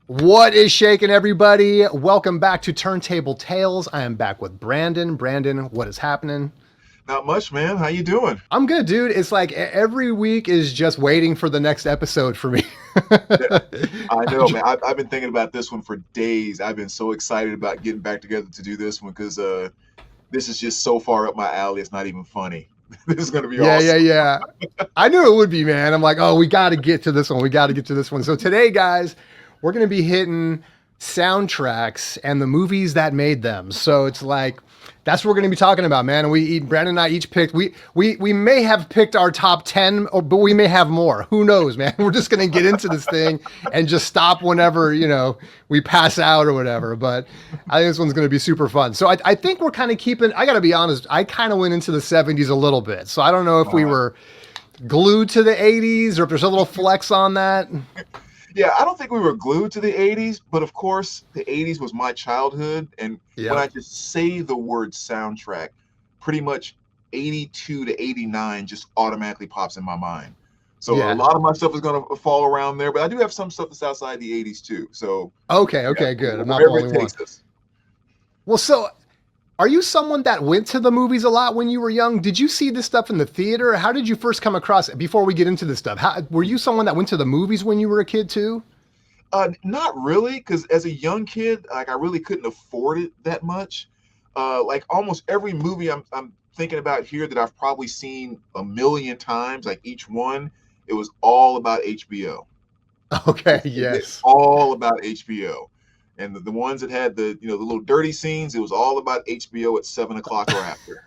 What is shaking, everybody? Welcome back to Turntable Tales. I am back with Brandon. Brandon, what is happening? Not much, man. How you doing? I'm good, dude. It's like every week is just waiting for the next episode for me. Yeah, I know, man. I've been thinking about this one for days. I've been so excited about getting back together to do this one because this is just so far up my alley. It's not even funny. This is going to be Yeah, yeah, awesome. yeah. I knew it would be, man. I'm like, oh, we got to get to this one. We got to get to this one. So today, guys, we're going to be hitting soundtracks and the movies that made them. So it's like, that's what we're going to be talking about, man. And Brandon and I each picked, we may have picked our top 10, but we may have more. Who knows, man? We're just going to get into this thing and just stop whenever, we pass out or whatever. But I think this one's going to be super fun. So I think we're kind of keeping, I got to be honest, I kind of went into the 70s a little bit. So I don't know if we were glued to the 80s or if there's a little flex on that. Yeah, I don't think we were glued to the 80s, but of course, the 80s was my childhood. And Yeah. when I just say the word soundtrack, pretty much 82 to 89 just automatically pops in my mind. So Yeah. a lot of my stuff is going to fall around there, but I do have some stuff that's outside the 80s too. So Okay, yeah, good. I'm not the wherever only it one. takes us. Well, so are you someone that went to the movies a lot when you were young? Did you see this stuff in the theater? How did you first come across it? Before we get into this stuff, were you someone that went to the movies when you were a kid too? Not really, because as a young kid, like I really couldn't afford it that much. Like almost every movie I'm thinking about here that I've probably seen a million times, like each one, it was all about HBO. Okay, It's yes. all about HBO. And the ones that had the little dirty scenes, it was all about HBO at 7 o'clock or after.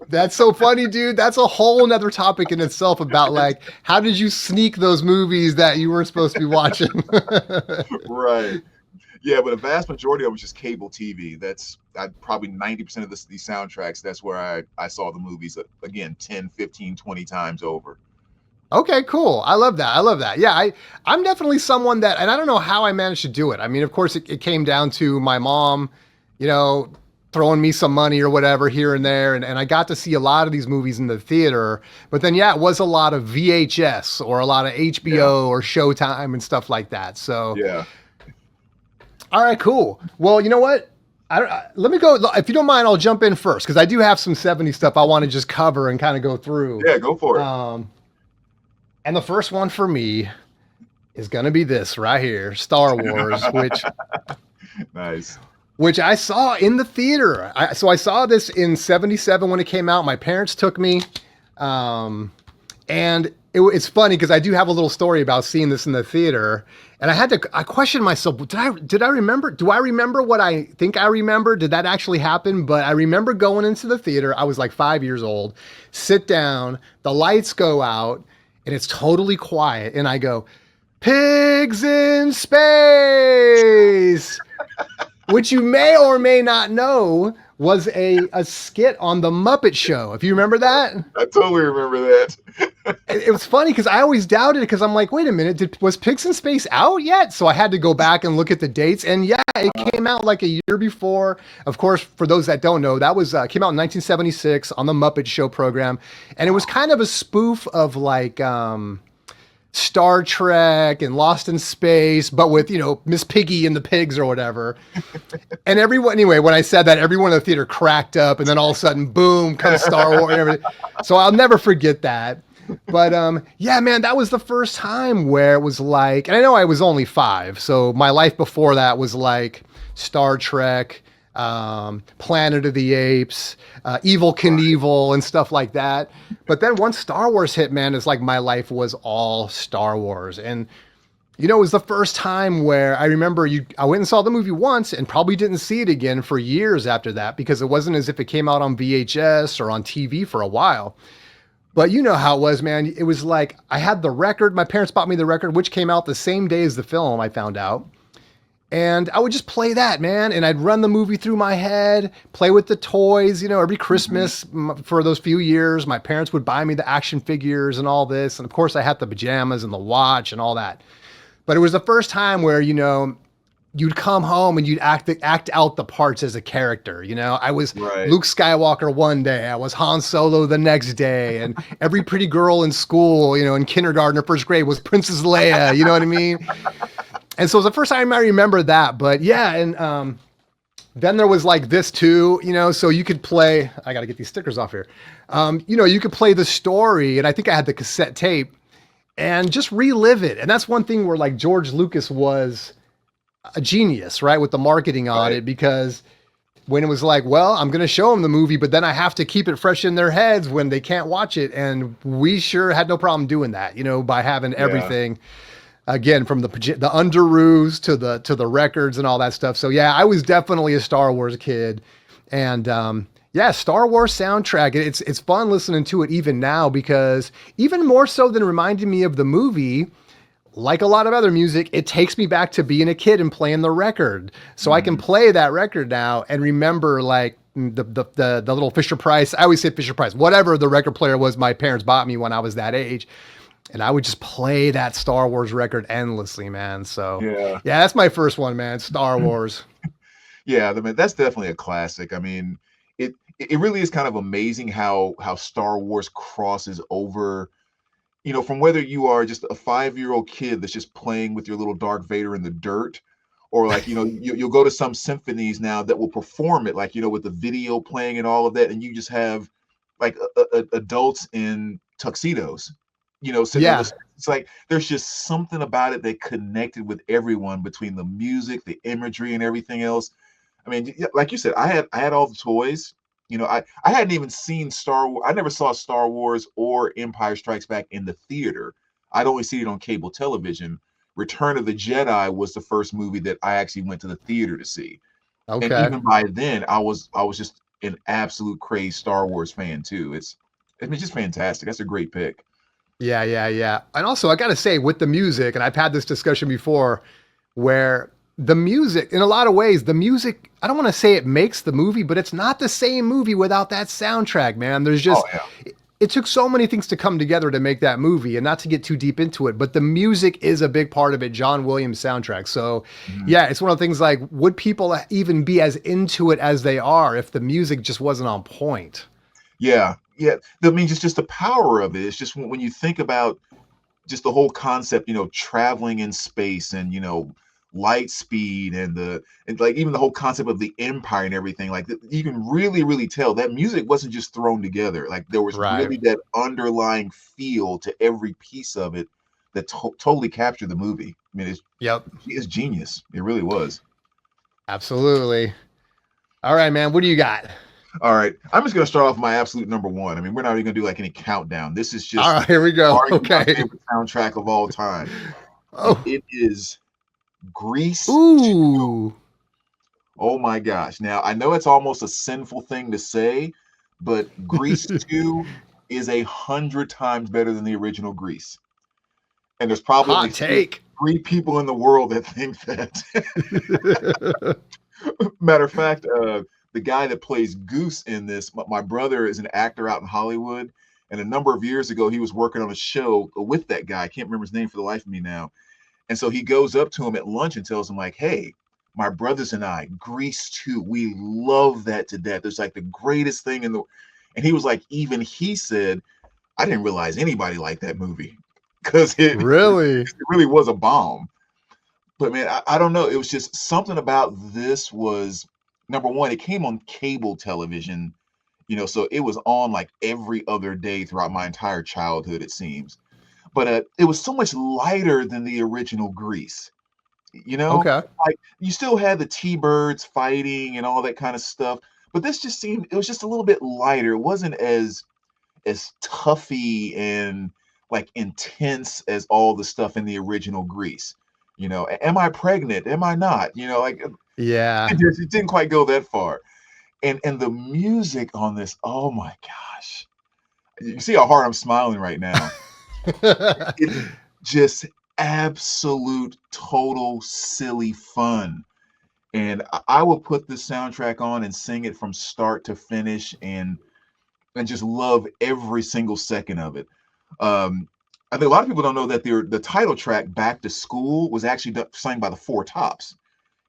That's so funny, dude. That's a whole nother topic in itself about like, how did you sneak those movies that you weren't supposed to be watching? Right. Yeah, but a vast majority of it was just cable TV. That's probably 90% of these soundtracks. That's where I saw the movies, again, 10, 15, 20 times over. Okay, cool. I love that. I love that. Yeah, I'm definitely someone that, and I don't know how I managed to do it. I mean, of course, it came down to my mom, you know, throwing me some money or whatever here and there. And I got to see a lot of these movies in the theater. But then, yeah, it was a lot of VHS or a lot of HBO or Showtime and stuff like that. So, Yeah. all right, cool. Well, you know what? Let me go. If you don't mind, I'll jump in first because I do have some 70 stuff I want to just cover and kind of go through. Yeah, go for it. And the first one for me is going to be this right here, Star Wars, Nice. which I saw in the theater. So I saw this in 77 when it came out. My parents took me. And it's funny because I do have a little story about seeing this in the theater. And I questioned myself, did I remember? Do I remember what I think I remember? Did that actually happen? But I remember going into the theater. I was like 5 years old, sit down, the lights go out, and it's totally quiet. And I go, pigs in space, which you may or may not know was a skit on The Muppet Show. If you remember that. I totally remember that. It was funny because I always doubted it because I'm like, wait a minute, was Pigs in Space out yet? So I had to go back and look at the dates. And yeah, it came out like a year before. Of course, for those that don't know, that was came out in 1976 on the Muppet Show program. And it was kind of a spoof of like Star Trek and Lost in Space, but with, Miss Piggy and the pigs or whatever. And anyway, when I said that, everyone in the theater cracked up and then all of a sudden, boom, comes Star Wars and everything. So I'll never forget that. But yeah, man, that was the first time where it was like, and I know I was only 5, so my life before that was like Star Trek, Planet of the Apes, Evil Knievel, and stuff like that. But then once Star Wars hit, man, it's like my life was all Star Wars. And it was the first time where I remember I went and saw the movie once and probably didn't see it again for years after that because it wasn't as if it came out on VHS or on TV for a while. But you know how it was, man. It was like I had the record. My parents bought me the record, which came out the same day as the film, I found out. And I would just play that, man. And I'd run the movie through my head, play with the toys, every Christmas for those few years. My parents would buy me the action figures and all this. And of course, I had the pajamas and the watch and all that. But it was the first time where, you'd come home and you'd act out the parts as a character. You know, I was Right. Luke Skywalker one day, I was Han Solo the next day, and every pretty girl in school, you know, in kindergarten or first grade was Princess Leia. You know what I mean? And so it was the first time I remember that. But yeah, and then there was like this too, you know, so you could play. I got to get these stickers off here. You know, you could play the story, and I think I had the cassette tape and just relive it. And that's one thing where like George Lucas was a genius, right, with the marketing on it, because when it was like, well, I'm going to show them the movie, but then I have to keep it fresh in their heads when they can't watch it. And we sure had no problem doing that, you know, by having everything again, from the underoos to the records and all that stuff. So yeah, I was definitely a Star Wars kid. And yeah, Star Wars soundtrack. It's fun listening to it even now, because even more so than reminding me of the movie, like a lot of other music, it takes me back to being a kid and playing the record. So I can play that record now and remember like the little Fisher Price. I always say Fisher Price, whatever the record player was my parents bought me when I was that age. And I would just play that Star Wars record endlessly, man. So yeah, that's my first one, man. Star Wars. Yeah, I mean, that's definitely a classic. I mean, it really is kind of amazing how Star Wars crosses over, you know, from whether you are just a 5-year-old kid that's just playing with your little Darth Vader in the dirt, or like, you know, you'll go to some symphonies now that will perform it, like, you know, with the video playing and all of that, and you just have like adults in tuxedos, you know, sitting on the, it's like there's just something about it that connected with everyone, between the music, the imagery, and everything else. I mean, like you said, I had all the toys. You know, I hadn't even seen Star Wars. I never saw Star Wars or Empire Strikes Back in the theater. I'd only seen it on cable television. Return of the Jedi was the first movie that I actually went to the theater to see. Okay. And even by then, I was just an absolute crazed Star Wars fan too. It's just fantastic. That's a great pick. Yeah. And also, I got to say, with the music, and I've had this discussion before, where the music, in a lot of ways, the music, I don't want to say it makes the movie, but it's not the same movie without that soundtrack, man. There's just, it took so many things to come together to make that movie, and not to get too deep into it, but the music is a big part of it. John Williams soundtrack. So yeah, it's one of the things like, would people even be as into it as they are if the music just wasn't on point? Yeah. I mean, just the power of it. It's just when you think about just the whole concept, you know, traveling in space, and, you know, light speed, and like even the whole concept of the Empire and everything, like you can really tell that music wasn't just thrown together. Like there was really that underlying feel to every piece of it that totally captured the movie. I mean, it's genius. It really was. Absolutely. All right, man, what do you got? All right, I'm just gonna start off my absolute number one. I mean, we're not even gonna do like any countdown. This is just all right. Here we go. Okay, my favorite soundtrack of all time. It is Grease. Ooh. 2. Oh my gosh. Now, I know it's almost a sinful thing to say, but Grease 2 is 100 times better than the original Grease. And there's probably three people in the world that think that. Matter of fact, the guy that plays Goose in this, my brother is an actor out in Hollywood. And a number of years ago, he was working on a show with that guy. I can't remember his name for the life of me now. And so he goes up to him at lunch and tells him, like, hey, my brothers and I, Grease 2, we love that to death. It's like the greatest thing in the... And he was like, even he said, I didn't realize anybody liked that movie, because it really was a bomb. But man, I don't know. It was just something about this was, number one, it came on cable television, you know, so it was on like every other day throughout my entire childhood, it seems. But it was so much lighter than the original Grease, you know? Like you still had the T-Birds fighting and all that kind of stuff, but this just seemed, it was just a little bit lighter. It wasn't as toughy and like intense as all the stuff in the original Grease. You know, am I pregnant? Am I not? You know, like it didn't quite go that far. And the music on this, oh my gosh. You see how hard I'm smiling right now. It's just absolute total silly fun, and I will put the soundtrack on and sing it from start to finish, and just love every single second of it. I think a lot of people don't know that the title track, Back to School, was actually sung by the Four Tops.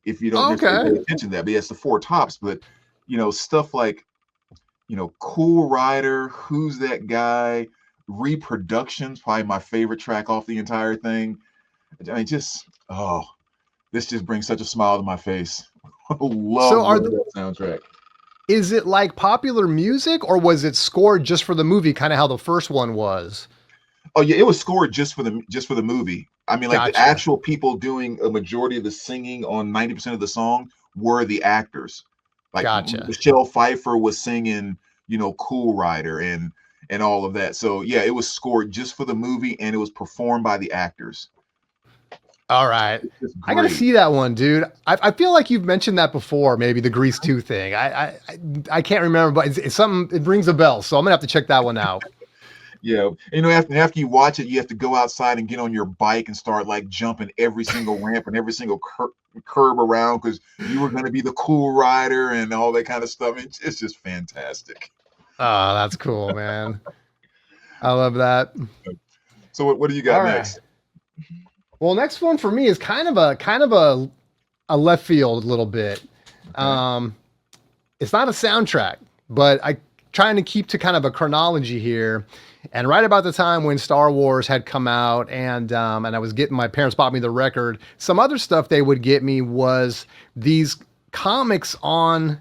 if you don't necessarily Okay. pay attention to that. But yeah, it's the Four Tops. But stuff like Cool Rider, Who's That Guy, Reproductions, probably my favorite track off the entire thing. I mean, this just brings such a smile to my face. So Love that soundtrack. is it like popular music or was it scored just for the movie, kind of how the first one was? Oh yeah, it was scored just for the movie. I mean, like the Gotcha. actual people doing a majority of the singing on 90% of the song were the actors. Like Gotcha. Michelle Pfeiffer was singing, Cool Rider and all of that. So yeah, it was scored just for the movie and it was performed by the actors. All right. It's I got to great. see that one, dude. I feel like you've mentioned that before, maybe the Grease 2 thing. I can't remember, but it's something, it rings a bell. So I'm going to have to check that one out. Yeah, after you watch it, you have to go outside and get on your bike and start like jumping every single ramp and every single curb around because you were going to be the cool rider and all that kind of stuff. It's just fantastic. Oh, that's cool, man. I love that. So what do you got All right. next? Well, next one for me is kind of a left field a little bit. Okay. It's not a soundtrack, but I trying to keep to kind of a chronology here. And right about the time when Star Wars had come out, and I was getting my parents bought me the record. Some other stuff they would get me was these comics on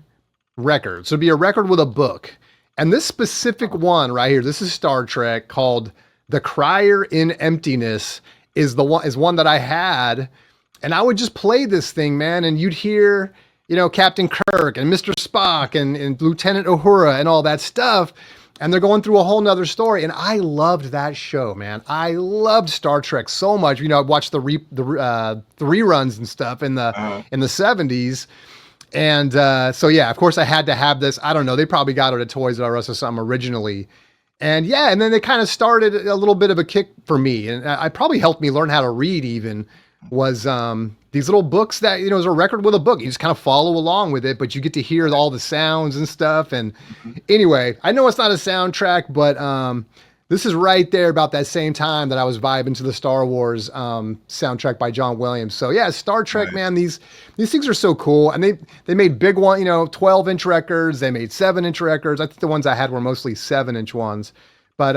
record. So it'd be a record with a book. And this specific one right here, this is Star Trek called The Crier in Emptiness is one that I had. And I would just play this thing, man, and you'd hear, Captain Kirk and Mr. Spock and Lieutenant Uhura and all that stuff. And they're going through a whole nother story. And I loved that show, man. I loved Star Trek so much. I watched the reruns and stuff in the Uh, in the 70s. And so yeah, of course I had to have this. I don't know. They probably got it at Toys R Us or something originally. And yeah, and then they kind of started a little bit of a kick for me. And I probably helped me learn how to read even was these little books that, is a record with a book. You just kind of follow along with it, but you get to hear all the sounds and stuff. And anyway, I know it's not a soundtrack, but this is right there about that same time that I was vibing to the Star Wars soundtrack by John Williams. So yeah, Star Trek, nice. man, these things are so cool. And they made big one, 12-inch records. They made 7-inch records. I think the ones I had were mostly 7-inch ones. But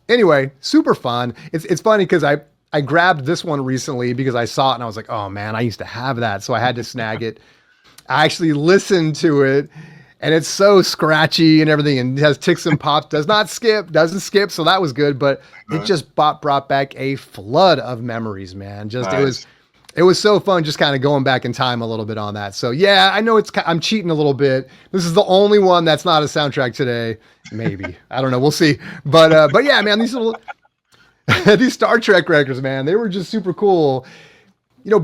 anyway, super fun. It's funny because I grabbed this one recently because I saw it and I was like, oh man, I used to have that. So I had to snag it. I actually listened to it and it's so scratchy and everything and it has ticks and pops, doesn't skip. So that was good, but it just brought back a flood of memories, man. Nice. It was so fun just kind of going back in time a little bit on that. So yeah, I know I'm cheating a little bit. This is the only one that's not a soundtrack today. Maybe. I don't know. We'll see. But yeah, man, these Star Trek records, man, they were just super cool.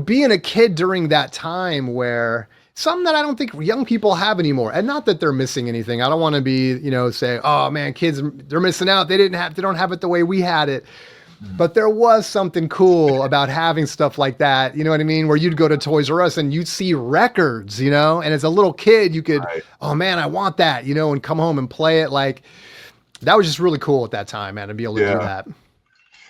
Being a kid during that time where something that I don't think young people have anymore, and not that they're missing anything. I don't want to be, say, oh man, kids, they're missing out. They don't have it the way we had it. But there was something cool about having stuff like that. You know what I mean? Where you'd go to Toys R Us and you'd see records, and as a little kid, you could, Right. oh man, I want that, and come home and play it. Like that was just really cool at that time, man, to be able to do that.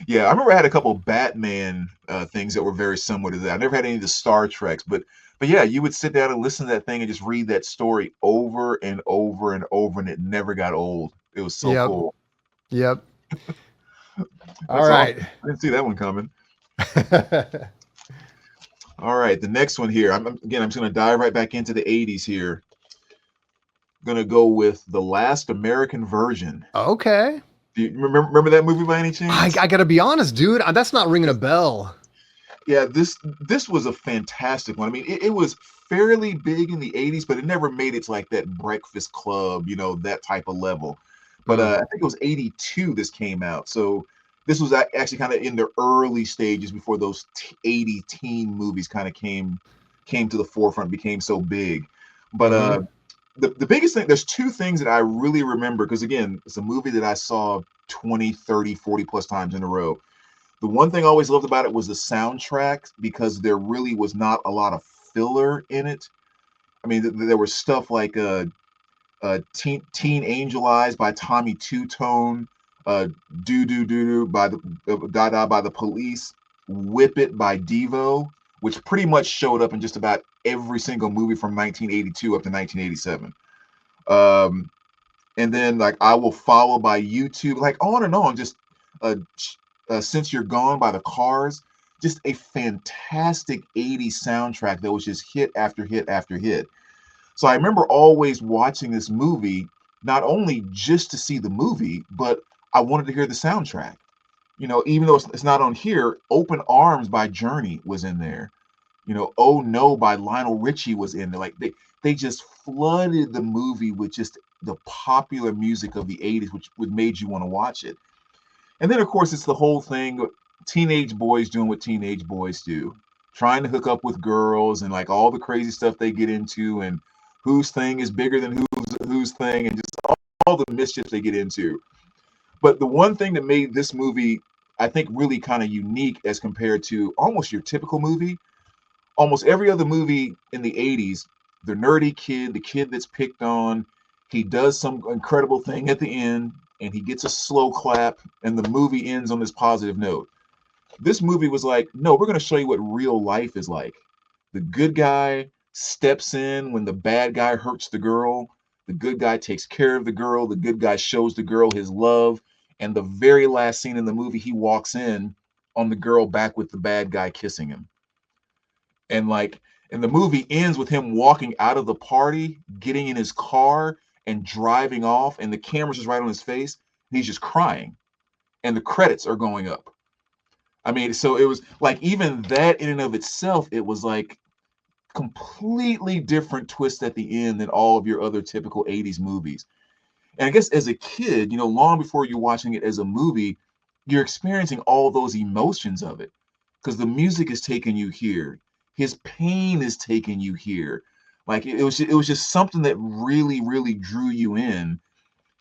Yeah, I remember I had a couple Batman things that were very similar to that. I never had any of the Star Treks, but yeah, you would sit down and listen to that thing and just read that story over and over and over, and it never got old. It was so Yep. cool. Yep. All That's right. awesome. I didn't see that one coming. All right, the next one here. I'm just going to dive right back into the 80s here. I'm going to go with The Last American Virgin. Okay. Do you remember that movie by any chance? I got to be honest, dude. That's not ringing a bell. Yeah, this was a fantastic one. I mean, it was fairly big in the 80s, but it never made it to like that Breakfast Club, that type of level. But I think it was 82 this came out. So this was actually kind of in the early stages before those 80 teen movies kind of came to the forefront, became so big. But the biggest thing, there's two things that I really remember, because again, it's a movie that I saw 20, 30, 40 plus times in a row. The one thing I always loved about it was the soundtrack, because there really was not a lot of filler in it. I mean, there was stuff like Teen Angel Eyes by Tommy Two Tone, Do Do Do Do by the Da Da by the Police, Whip It by Devo, which pretty much showed up in just about every single movie from 1982 up to 1987. Um, and then like I Will Follow by YouTube, like on and on. Just uh, Since You're Gone by the Cars, just a fantastic 80s soundtrack that was just hit after hit after hit. So I remember always watching this movie, not only just to see the movie, but I wanted to hear the soundtrack. Even though it's not on here, Open Arms by Journey was in there. Oh No by Lionel Richie was in there. Like they just flooded the movie with just the popular music of the 80s, which would made you want to watch it. And then of course it's the whole thing, teenage boys doing what teenage boys do, trying to hook up with girls and like all the crazy stuff they get into, and whose thing is bigger than whose thing, and just all the mischief they get into. But the one thing that made this movie, I think, really kind of unique as compared to almost your typical movie, almost every other movie in the 80s, the nerdy kid, the kid that's picked on, he does some incredible thing at the end and he gets a slow clap and the movie ends on this positive note. This movie was like, no, we're going to show you what real life is like. The good guy steps in when the bad guy hurts the girl. The good guy takes care of the girl. The good guy shows the girl his love. And the very last scene in the movie, he walks in on the girl back with the bad guy kissing him. And the movie ends with him walking out of the party, getting in his car and driving off. And the camera's just right on his face. And he's just crying. And the credits are going up. I mean, so it was like, even that in and of itself, it was like completely different twist at the end than all of your other typical 80s movies. And I guess as a kid, long before you're watching it as a movie, you're experiencing all those emotions of it because the music is taking you here. His pain is taking you here. Like it was just something that really, really drew you in.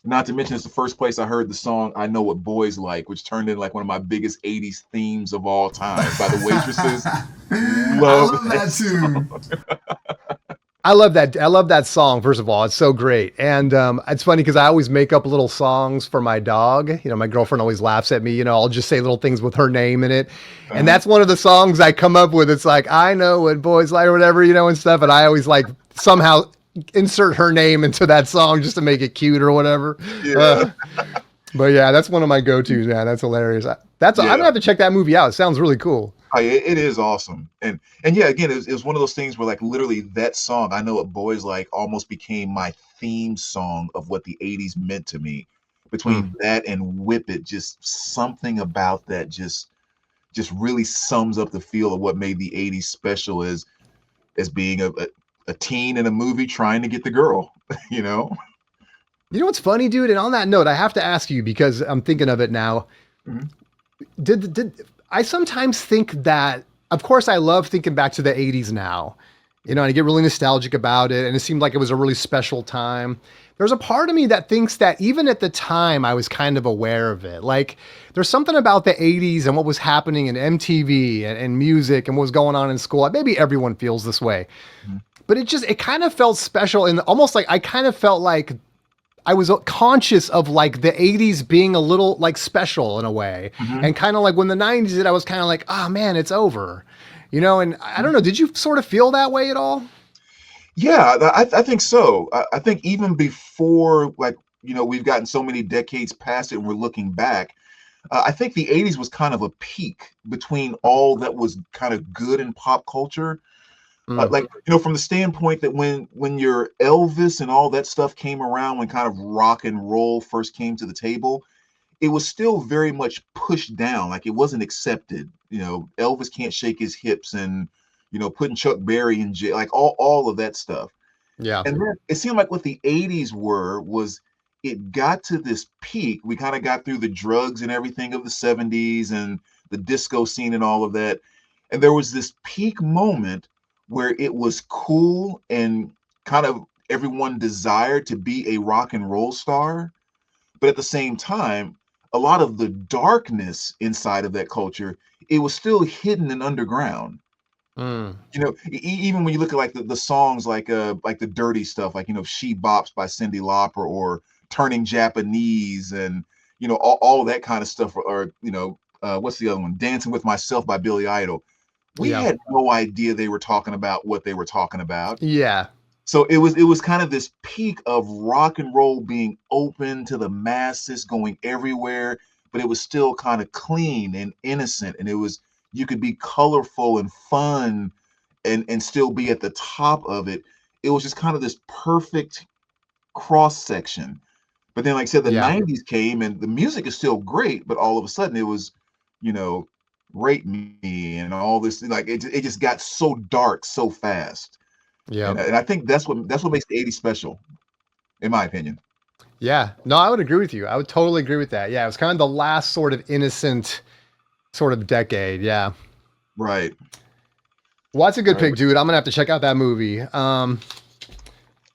Not to mention, it's the first place I heard the song "I Know What Boys Like," which turned into like one of my biggest '80s themes of all time by the Waitresses. I Love love that too. I love that. I love that song. First of all, it's so great, and it's funny because I always make up little songs for my dog. My girlfriend always laughs at me. I'll just say little things with her name in it, and that's one of the songs I come up with. It's like, I know what boys like or whatever, and stuff. And I always like somehow insert her name into that song just to make it cute or whatever. Yeah. But yeah, that's one of my go-tos, man. That's hilarious. I'm gonna have to check that movie out. It sounds really cool. Oh, it is awesome. And yeah, again, it was one of those things where like literally that song, "I Know What Boys Like," almost became my theme song of what the 80s meant to me. Between that and Whip It, just something about that just really sums up the feel of what made the 80s special as being a teen in a movie trying to get the girl, You know what's funny, dude? And on that note, I have to ask you because I'm thinking of it now. Mm-hmm. Did I sometimes think that, of course, I love thinking back to the 80s now, and I get really nostalgic about it. And it seemed like it was a really special time. There's a part of me that thinks that even at the time, I was kind of aware of it. Like there's something about the 80s and what was happening in MTV and music and what was going on in school. Maybe everyone feels this way, but it kind of felt special and almost like I kind of felt like I was conscious of like the 80s being a little like special in a way. And kind of like when the 90s did, I was kind of like, oh man, it's over, and I don't know. Did you sort of feel that way at all? Yeah, I think so. I think even before, like, we've gotten so many decades past it and we're looking back, I think the 80s was kind of a peak between all that was kind of good in pop culture. Like, from the standpoint that when your Elvis and all that stuff came around, when kind of rock and roll first came to the table, it was still very much pushed down. Like it wasn't accepted. Elvis can't shake his hips and, putting Chuck Berry in jail, like all of that stuff. Yeah. And then it seemed like what the 80s was it got to this peak. We kind of got through the drugs and everything of the 70s and the disco scene and all of that. And there was this peak moment where it was cool and kind of everyone desired to be a rock and roll star. But at the same time, a lot of the darkness inside of that culture, it was still hidden and underground. Even when you look at like the songs like the dirty stuff, like, She Bops by Cyndi Lauper or Turning Japanese and, all that kind of stuff, or what's the other one? Dancing with Myself by Billy Idol. we Yeah. had no idea they were talking about what they were talking about. Yeah. So it was kind of this peak of rock and roll being open to the masses, going everywhere, but it was still kind of clean and innocent, and you could be colorful and fun and still be at the top of it. It was just kind of this perfect cross section. But then, like I said, the Yeah. 90s came and the music is still great, but all of a sudden it was, you know, Rape Me and all this, like it just got so dark so fast. Yeah. And I think that's what makes the 80s special, in my opinion. Yeah. No, I would agree with you. I would totally agree with that. Yeah. It was kind of the last sort of innocent sort of decade. Yeah. Right. Well, that's a good Right. pick, dude. I'm gonna have to check out that movie.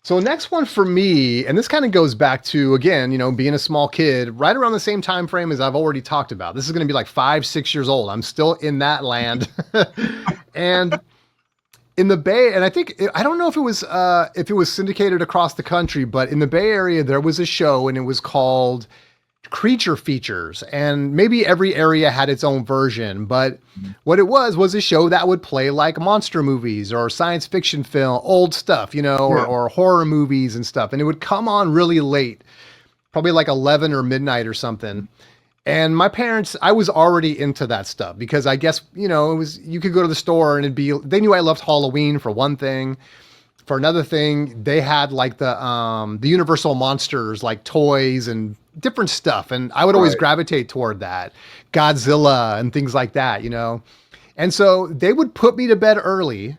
So next one for me, and this kind of goes back to, again, being a small kid, right around the same time frame as I've already talked about. This is going to be like 5, 6 years old. I'm still in that land, and in the Bay, and I don't know if it was syndicated across the country, but in the Bay Area there was a show, and it was called Creature Features, and maybe every area had its own version, but what it was a show that would play like monster movies or science fiction film, old stuff, or horror movies and stuff, and it would come on really late, probably like 11 or midnight or something. And my parents, I was already into that stuff because I guess, you could go to the store and they knew I loved Halloween for one thing. For another thing, they had like the Universal monsters, like toys and different stuff. And I would always gravitate toward that. Godzilla and things like that, And so they would put me to bed early,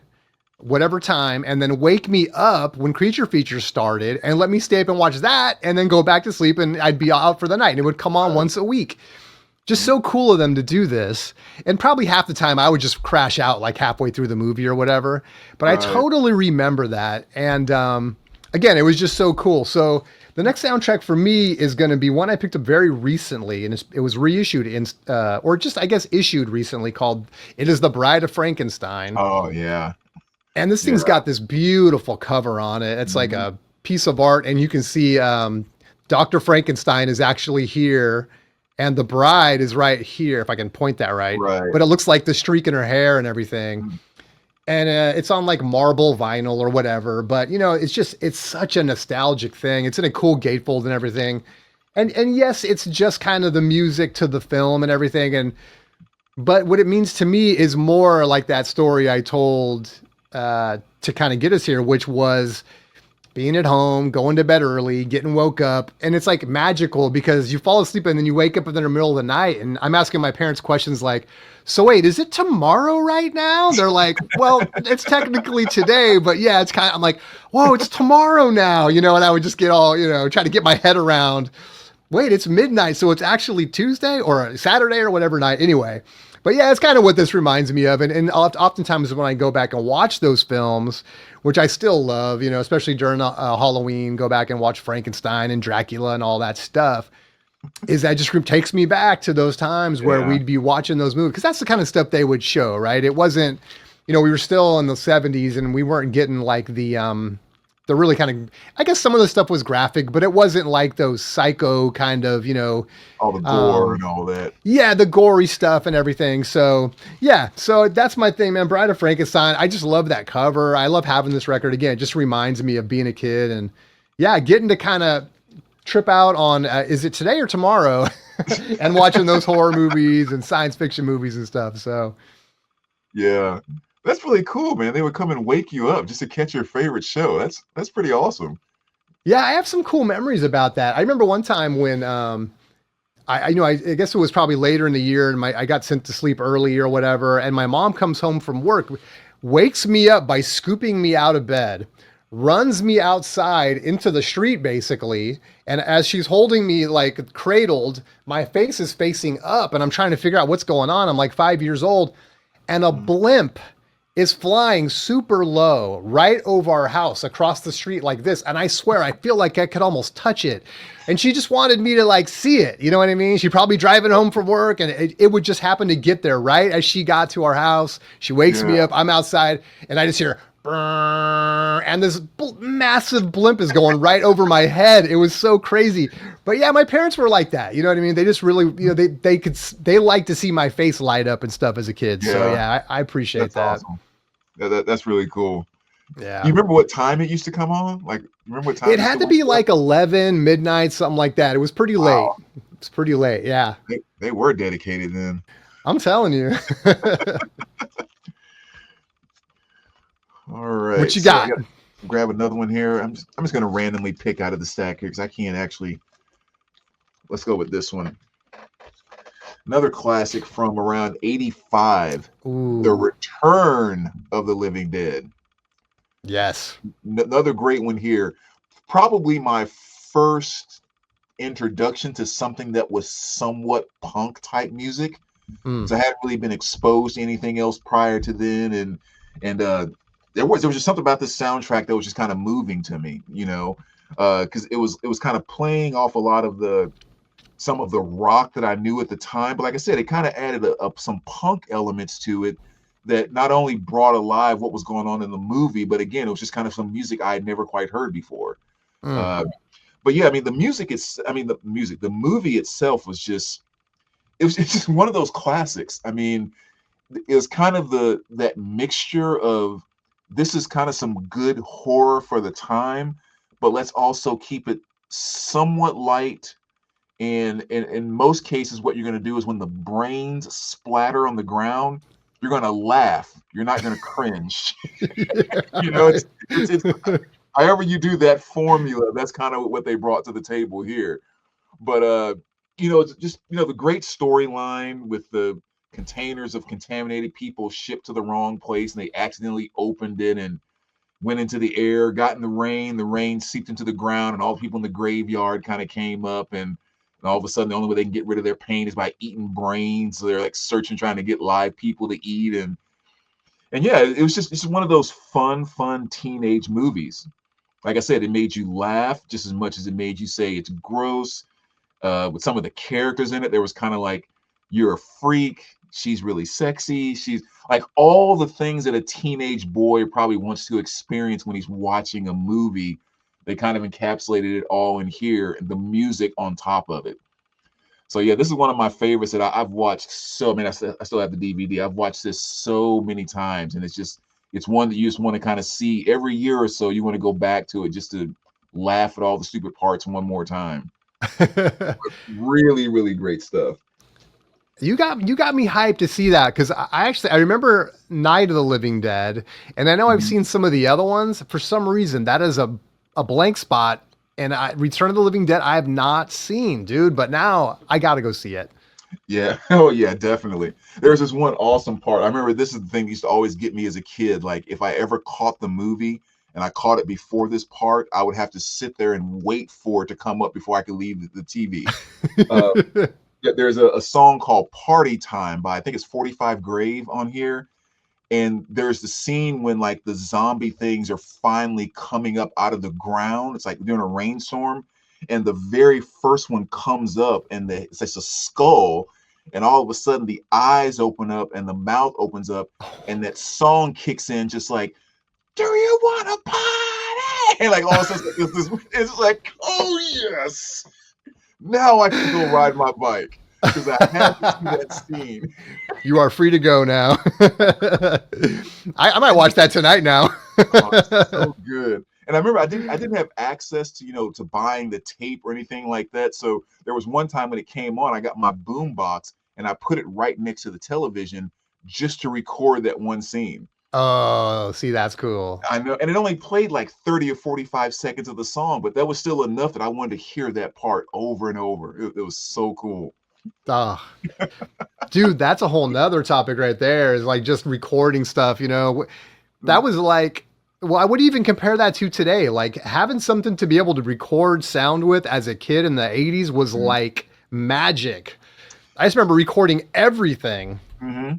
whatever time, and then wake me up when Creature Features started and let me stay up and watch that and then go back to sleep, and I'd be out for the night. And it would come on once a week. Just so cool of them to do this. And probably half the time I would just crash out like halfway through the movie or whatever. But I totally remember that. And again, it was just so cool. So the next soundtrack for me is going to be one I picked up very recently. And it was reissued issued recently, called It Is the Bride of Frankenstein. Oh, yeah. And this thing's got this beautiful cover on it. It's like a piece of art. And you can see Dr. Frankenstein is actually here. And the bride is right here, if I can point that right. But it looks like the streak in her hair and everything. And it's on like marble vinyl or whatever. But, it's such a nostalgic thing. It's in a cool gatefold and everything. And yes, it's just kind of the music to the film and everything. But what it means to me is more like that story I told to kind of get us here, which was being at home, going to bed early, getting woke up. And it's like magical because you fall asleep and then you wake up in the middle of the night. And I'm asking my parents questions like, so wait, is it tomorrow right now? They're like, well, it's technically today, but yeah, it's kind of, I'm like, whoa, it's tomorrow now, and I would just get all, try to get my head around, wait, it's midnight. So it's actually Tuesday or Saturday or whatever night anyway. But yeah, it's kind of what this reminds me of. And oftentimes when I go back and watch those films, which I still love, especially during Halloween, go back and watch Frankenstein and Dracula and all that stuff, is that just takes me back to those times where we'd be watching those movies. Because that's the kind of stuff they would show, right? It wasn't, we were still in the 70s and we weren't getting like the really kind of, I guess some of the stuff was graphic, but it wasn't like those psycho kind of, all the gore and all that. Yeah, the gory stuff and everything. So yeah, so that's my thing, man. Bride of Frankenstein. I just love that cover. I love having this record. Again, it just reminds me of being a kid and yeah, getting to kind of trip out on, is it today or tomorrow? And watching those horror movies and science fiction movies and stuff. So yeah. That's really cool, man. They would come and wake you up just to catch your favorite show. That's pretty awesome. Yeah, I have some cool memories about that. I remember one time when I guess it was probably later in the year, and I got sent to sleep early or whatever, and my mom comes home from work, wakes me up by scooping me out of bed, runs me outside into the street basically, and as she's holding me like cradled, my face is facing up, and I'm trying to figure out what's going on. I'm like 5 years old, and a blimp is flying super low right over our house across the street like this. And I swear, I feel like I could almost touch it. And she just wanted me to like see it. You know what I mean? She probably driving home from work and it would just happen to get there right as she got to our house. She wakes me up, I'm outside and I just hear and this massive blimp is going right over my head. It was so crazy. But yeah, my parents were like that. You know what I mean? They just really, they like to see my face light up and stuff as a kid. So yeah, I appreciate that. Awesome. That's really cool. Yeah. You remember what time it used to come on? Like, you remember what time it had to be like 11 midnight, something like that. It was pretty late. It's pretty late. Yeah. They were dedicated then. I'm telling you. All right. What you got? Grab another one here. I'm just going to randomly pick out of the stack here because I can't actually. Let's go with this one. Another classic from around 85. Ooh. The Return of the Living Dead. Yes. Another great one here. Probably my first introduction to something that was somewhat punk type music. So I hadn't really been exposed to anything else prior to then, and there was just something about this soundtrack that was just kind of moving to me, you know, because it was kind of playing off a lot of some of the rock that I knew at the time, but like I said, it kind of added some punk elements to it that not only brought alive what was going on in the movie, but again, it was just kind of some music I had never quite heard before. But yeah, I mean, the movie itself was just, it's just one of those classics. I mean, it was kind of that mixture of, this is kind of some good horror for the time, but let's also keep it somewhat light. And in most cases, what you're going to do is when the brains splatter on the ground, you're going to laugh. You're not going to cringe. You know, it's however you do that formula, that's kind of what they brought to the table here. But you know, just, you know, the great storyline with the containers of contaminated people shipped to the wrong place, and they accidentally opened it and went into the air, got in the rain seeped into the ground, and all the people in the graveyard kind of came up, and all of a sudden the only way they can get rid of their pain is by eating brains. So they're like searching, trying to get live people to eat. And yeah, it's just one of those fun teenage movies. Like I said, it made you laugh just as much as it made you say it's gross. With some of the characters in it, there was kind of like, you're a freak, she's really sexy, she's like all the things that a teenage boy probably wants to experience when he's watching a movie. They kind of encapsulated it all in here, and the music on top of it. So yeah, this is one of my favorites that I've watched. I still have the DVD. I've watched this so many times, and it's one that you just want to kind of see every year or so. You want to go back to it just to laugh at all the stupid parts one more time. Really, really great stuff. You got me hyped to see that, because I remember Night of the Living Dead, and I know I've seen some of the other ones. For some reason, that is a blank spot, and Return of the Living Dead I have not seen, dude. But now I got to go see it. Yeah. Oh yeah, definitely. There's this one awesome part. I remember this is the thing that used to always get me as a kid. Like if I ever caught the movie and I caught it before this part, I would have to sit there and wait for it to come up before I could leave the TV. There's a song called Party Time by, I think it's 45 Grave on here. And there's the scene when like the zombie things are finally coming up out of the ground. It's like during a rainstorm. And the very first one comes up, and it's a skull. And all of a sudden the eyes open up and the mouth opens up. And that song kicks in just like, do you want a party? And like all of a sudden it's like, oh yes. Now I can go ride my bike, because I had to see that scene. You are free to go now. I might watch that tonight now. Oh, it's so good. And I remember I didn't have access to, to buying the tape or anything like that. So there was one time when it came on, I got my boom box and I put it right next to the television just to record that one scene. Oh, see, that's cool. I know. And it only played like 30 or 45 seconds of the song, but that was still enough that I wanted to hear that part over and over. It was so cool. Oh, dude, that's a whole nother topic right there, is like just recording stuff, that was like, well, I would even compare that to today. Like having something to be able to record sound with as a kid in the 80s was like magic. I just remember recording everything. Mm-hmm.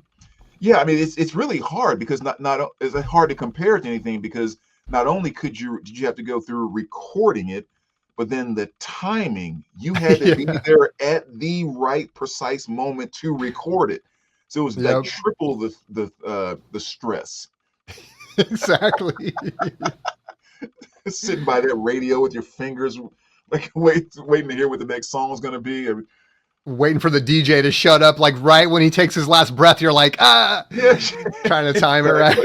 Yeah, I mean, it's really hard, because not it's hard to compare it to anything, because not only did you have to go through recording it, but then the timing, you had to be there at the right precise moment to record it. So it was like triple the stress. Exactly. Sitting by that radio with your fingers, like waiting to hear what the next song's gonna be. Waiting for the DJ to shut up, like right when he takes his last breath. You're like, Yeah, trying to time it right.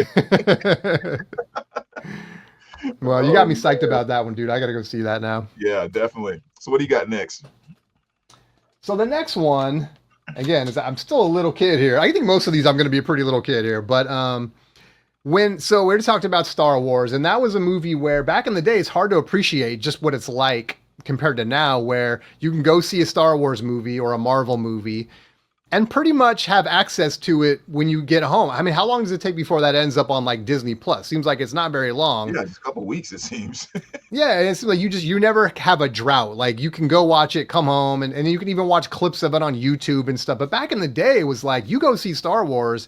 Well, you got me psyched about that one, dude. I gotta go see that now. Yeah, definitely. So what do you got next? So the next one, again, is I'm still a little kid here. I think most of these I'm gonna be a pretty little kid here, but so we talked about Star Wars, and that was a movie where back in the day it's hard to appreciate just what it's like compared to now, where you can go see a Star Wars movie or a Marvel movie and pretty much have access to it when you get home. I mean, how long does it take before that ends up on like Disney Plus? Seems like it's not very long. Yeah, just a couple weeks it seems. Yeah, and it's like you never have a drought. Like you can go watch it, come home, and you can even watch clips of it on YouTube and stuff. But back in the day, it was like you go see Star Wars.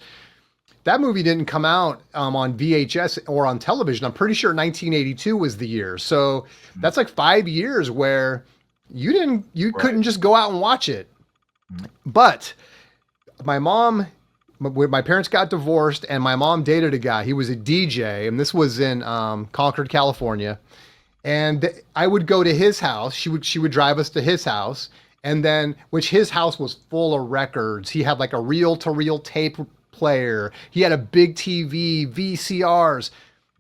That movie didn't come out on VHS or on television. I'm pretty sure 1982 was the year. So that's like 5 years where you couldn't just go out and watch it. But my parents got divorced and my mom dated a guy. He was a DJ, and this was in Concord, California. And I would go to his house. She would drive us to his house, and then which his house was full of records. He had like a reel-to-reel tape player. He had a big TV, VCRs.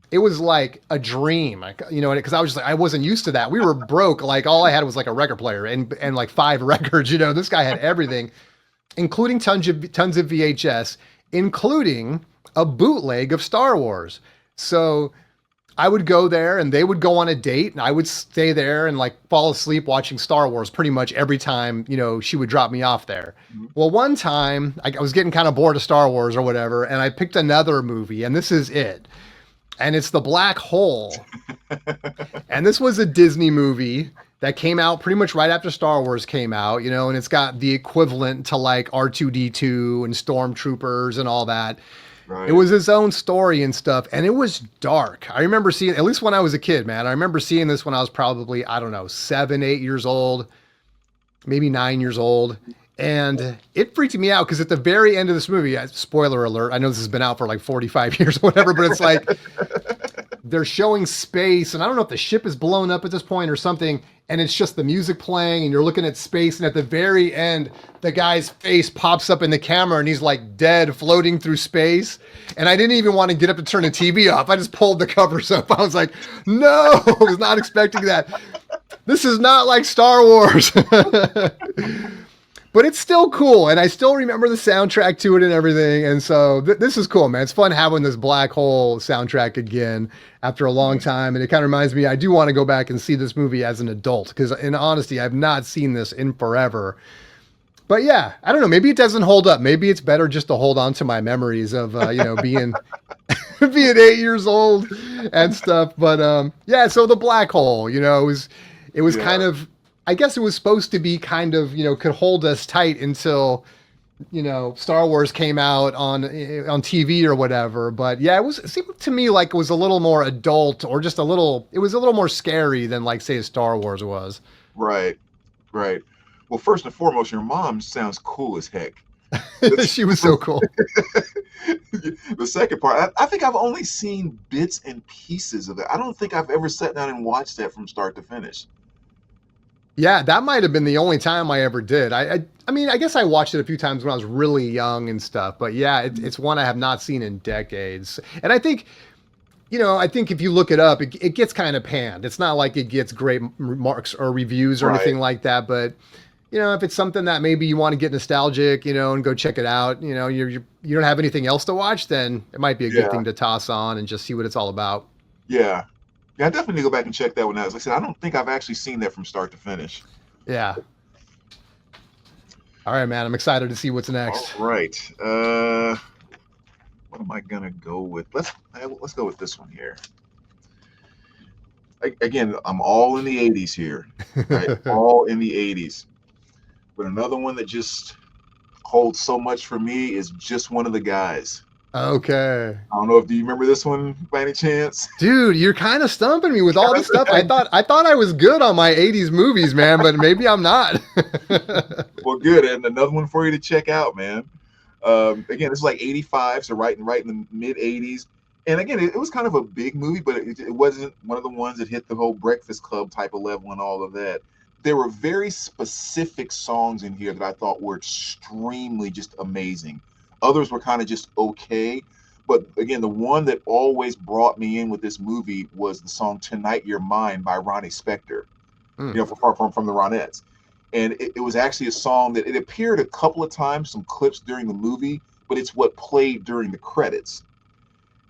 It was like a dream, because I was just like, I wasn't used to that. We were broke. Like all I had was like a record player and like 5 records. This guy had everything, including tons of VHS, including a bootleg of Star Wars. So I would go there and they would go on a date and I would stay there and like fall asleep watching Star Wars pretty much every time, she would drop me off there. Mm-hmm. Well, one time I was getting kind of bored of Star Wars or whatever, and I picked another movie, and this is it. And it's The Black Hole. And this was a Disney movie that came out pretty much right after Star Wars came out, and it's got the equivalent to like R2-D2 and Stormtroopers and all that. Right. It was its own story and stuff, and it was dark. I remember seeing, at least when I was a kid, man, I remember seeing this when I was probably, 7, 8 years old, maybe 9 years old. And it freaked me out because at the very end of this movie, spoiler alert, I know this has been out for like 45 years or whatever, but it's like they're showing space, and I don't know if the ship is blown up at this point or something, and it's just the music playing, and you're looking at space, and at the very end, the guy's face pops up in the camera, and he's like dead, floating through space. And I didn't even want to get up to turn the TV off. I just pulled the covers up. I was like, no, I was not expecting that. This is not like Star Wars. But it's still cool, and I still remember the soundtrack to it and everything, and so this is cool, man. It's fun having this Black Hole soundtrack again after a long time, and it kind of reminds me, I do want to go back and see this movie as an adult, because in honesty, I've not seen this in forever. But yeah, I don't know, maybe it doesn't hold up. Maybe it's better just to hold on to my memories of, being 8 years old and stuff. But yeah, so the Black Hole, it was kind of, I guess it was supposed to be kind of, could hold us tight until, Star Wars came out on TV or whatever. But yeah, it seemed to me like it was a little more adult, or just it was a little more scary than like, say, Star Wars was. Right. Well, first and foremost, your mom sounds cool as heck. She was so cool. The second part, I think I've only seen bits and pieces of it. I don't think I've ever sat down and watched that from start to finish. Yeah, that might have been the only time I ever did. I mean, I guess I watched it a few times when I was really young and stuff, but yeah, it's one I have not seen in decades. And I think, if you look it up, it gets kind of panned. It's not like it gets great marks or reviews or anything like that, but if it's something that maybe you want to get nostalgic, and go check it out, you don't have anything else to watch, then it might be a good thing to toss on and just see what it's all about. Yeah. Yeah, I definitely need to go back and check that one out. As I said, I don't think I've actually seen that from start to finish. Yeah. All right, man. I'm excited to see what's next. All right. What am I gonna go with? Let's go with this one here. Again, I'm all in the 80s here. Right? All in the 80s. But another one that just holds so much for me is Just One of the Guys. Okay. I don't know do you remember this one by any chance? Dude, you're kind of stumping me with all this stuff. I thought I was good on my 80s movies, man, but maybe I'm not. Well, good. And another one for you to check out, man. Again, it's like 85, so right in the mid 80s. And again, it was kind of a big movie, but it wasn't one of the ones that hit the whole Breakfast Club type of level and all of that. There were very specific songs in here that I thought were extremely just amazing. Others were kind of just okay. But again, the one that always brought me in with this movie was the song Tonight You're Mine by Ronnie Spector, Mm. from the Ronettes. And it was actually a song that it appeared a couple of times, some clips during the movie, but it's what played during the credits.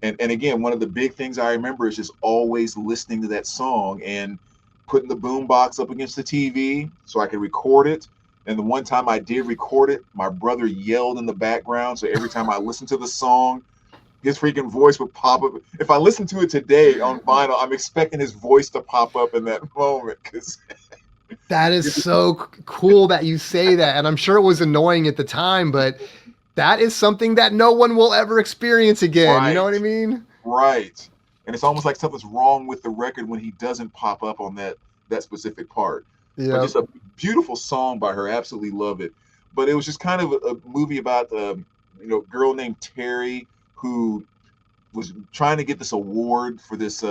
And again, one of the big things I remember is just always listening to that song and putting the boombox up against the TV so I could record it. And the one time I did record it, my brother yelled in the background. So every time I listened to the song, his freaking voice would pop up. If I listen to it today on vinyl, I'm expecting his voice to pop up in that moment. Because That is so cool that you say that. And I'm sure it was annoying at the time, but that is something that no one will ever experience again. You know what I mean? Right. And it's almost like something's wrong with the record when he doesn't pop up on that specific part. Yeah. But just a beautiful song by her. Absolutely love it. But it was just kind of a movie about a girl named Terry who was trying to get this award for this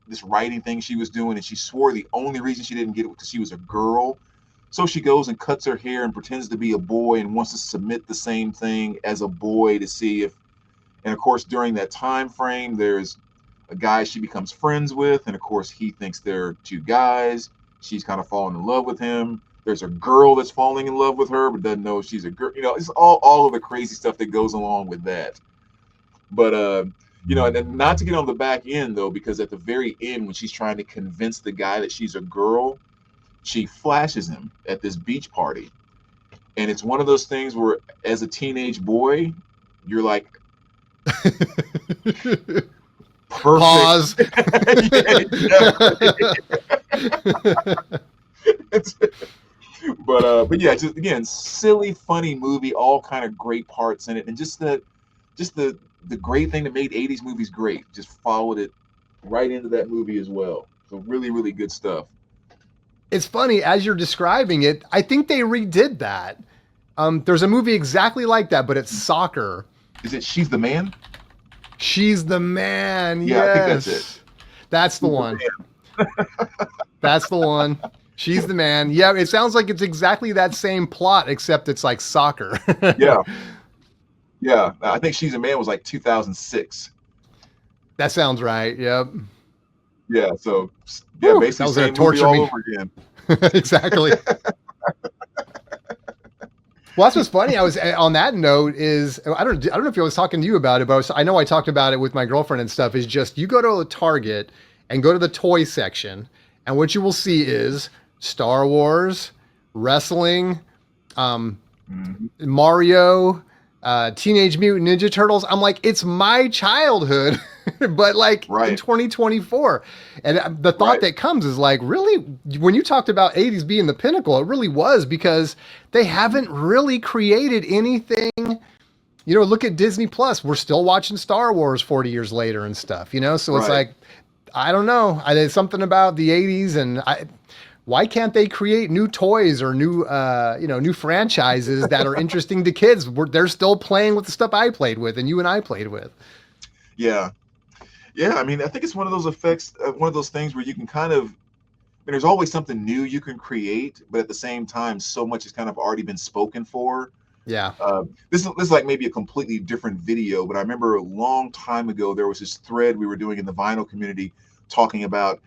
this writing thing she was doing, and she swore the only reason she didn't get it was because she was a girl. So she goes and cuts her hair and pretends to be a boy and wants to submit the same thing as a boy to see if. And of course, during that time frame, there's a guy she becomes friends with, and of course, he thinks they're two guys. She's kind of falling in love with him. There's a girl that's falling in love with her, but doesn't know she's a girl. It's all of the crazy stuff that goes along with that. But and then not to get on the back end though, because at the very end, when she's trying to convince the guy that she's a girl, she flashes him at this beach party. And it's one of those things where, as a teenage boy, you're like, perfect. Pause. But yeah, just again, silly, funny movie, all kind of great parts in it, and just the great thing that made 80s movies great, just followed it right into that movie as well. So really, really good stuff. It's funny, as you're describing it, I think they redid that. There's a movie exactly like that, but it's soccer. Is it She's the Man? She's the Man. Yeah, yes. I think that's it. That's the one. That's the one. She's the Man. Yeah, it sounds like it's exactly that same plot, except it's like soccer. Yeah. Yeah. I think She's a Man was like 2006. That sounds right. Yep. Yeah. So, yeah, Whew, basically that was gonna same torture movie me. all over again. Exactly. Well, that's what's funny. I was on that note is I don't know if I was talking to you about it, but I know I talked about it with my girlfriend and stuff. Is just you go to a Target and go to the toy section, and what you will see is Star Wars, wrestling, Mario, Teenage Mutant Ninja Turtles. I'm like, it's my childhood, but like in 2024. And the thought that comes is like, really, when you talked about 80s being the pinnacle, it really was, because they haven't really created anything. Look at Disney Plus. We're still watching Star Wars 40 years later and stuff, so it's like, I don't know. There's something about the 80s, and why can't they create new toys or new franchises that are interesting to kids? They're still playing with the stuff I played with and you and I played with. Yeah. Yeah. I mean, I think it's one of those effects, one of those things where you can kind of, there's always something new you can create, but at the same time, so much has kind of already been spoken for. Yeah. This is like maybe a completely different video, but I remember a long time ago, there was this thread we were doing in the vinyl community talking about,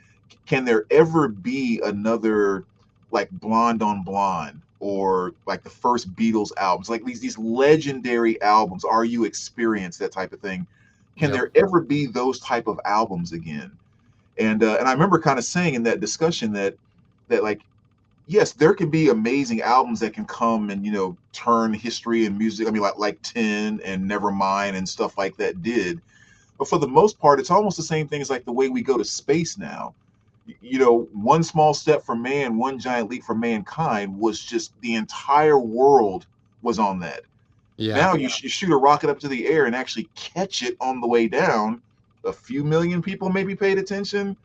can there ever be another like Blonde on Blonde or like the first Beatles albums, like these legendary albums, Are You Experience, that type of thing? Can there ever be those type of albums again? And I remember kind of saying in that discussion that like, yes, there can be amazing albums that can come and turn history and music. I mean, like 10 and Nevermind and stuff like that did. But for the most part, it's almost the same thing as like the way we go to space now. One small step for man, one giant leap for mankind was just the entire world was on that. Yeah. Now you shoot a rocket up to the air and actually catch it on the way down. A few million people maybe paid attention.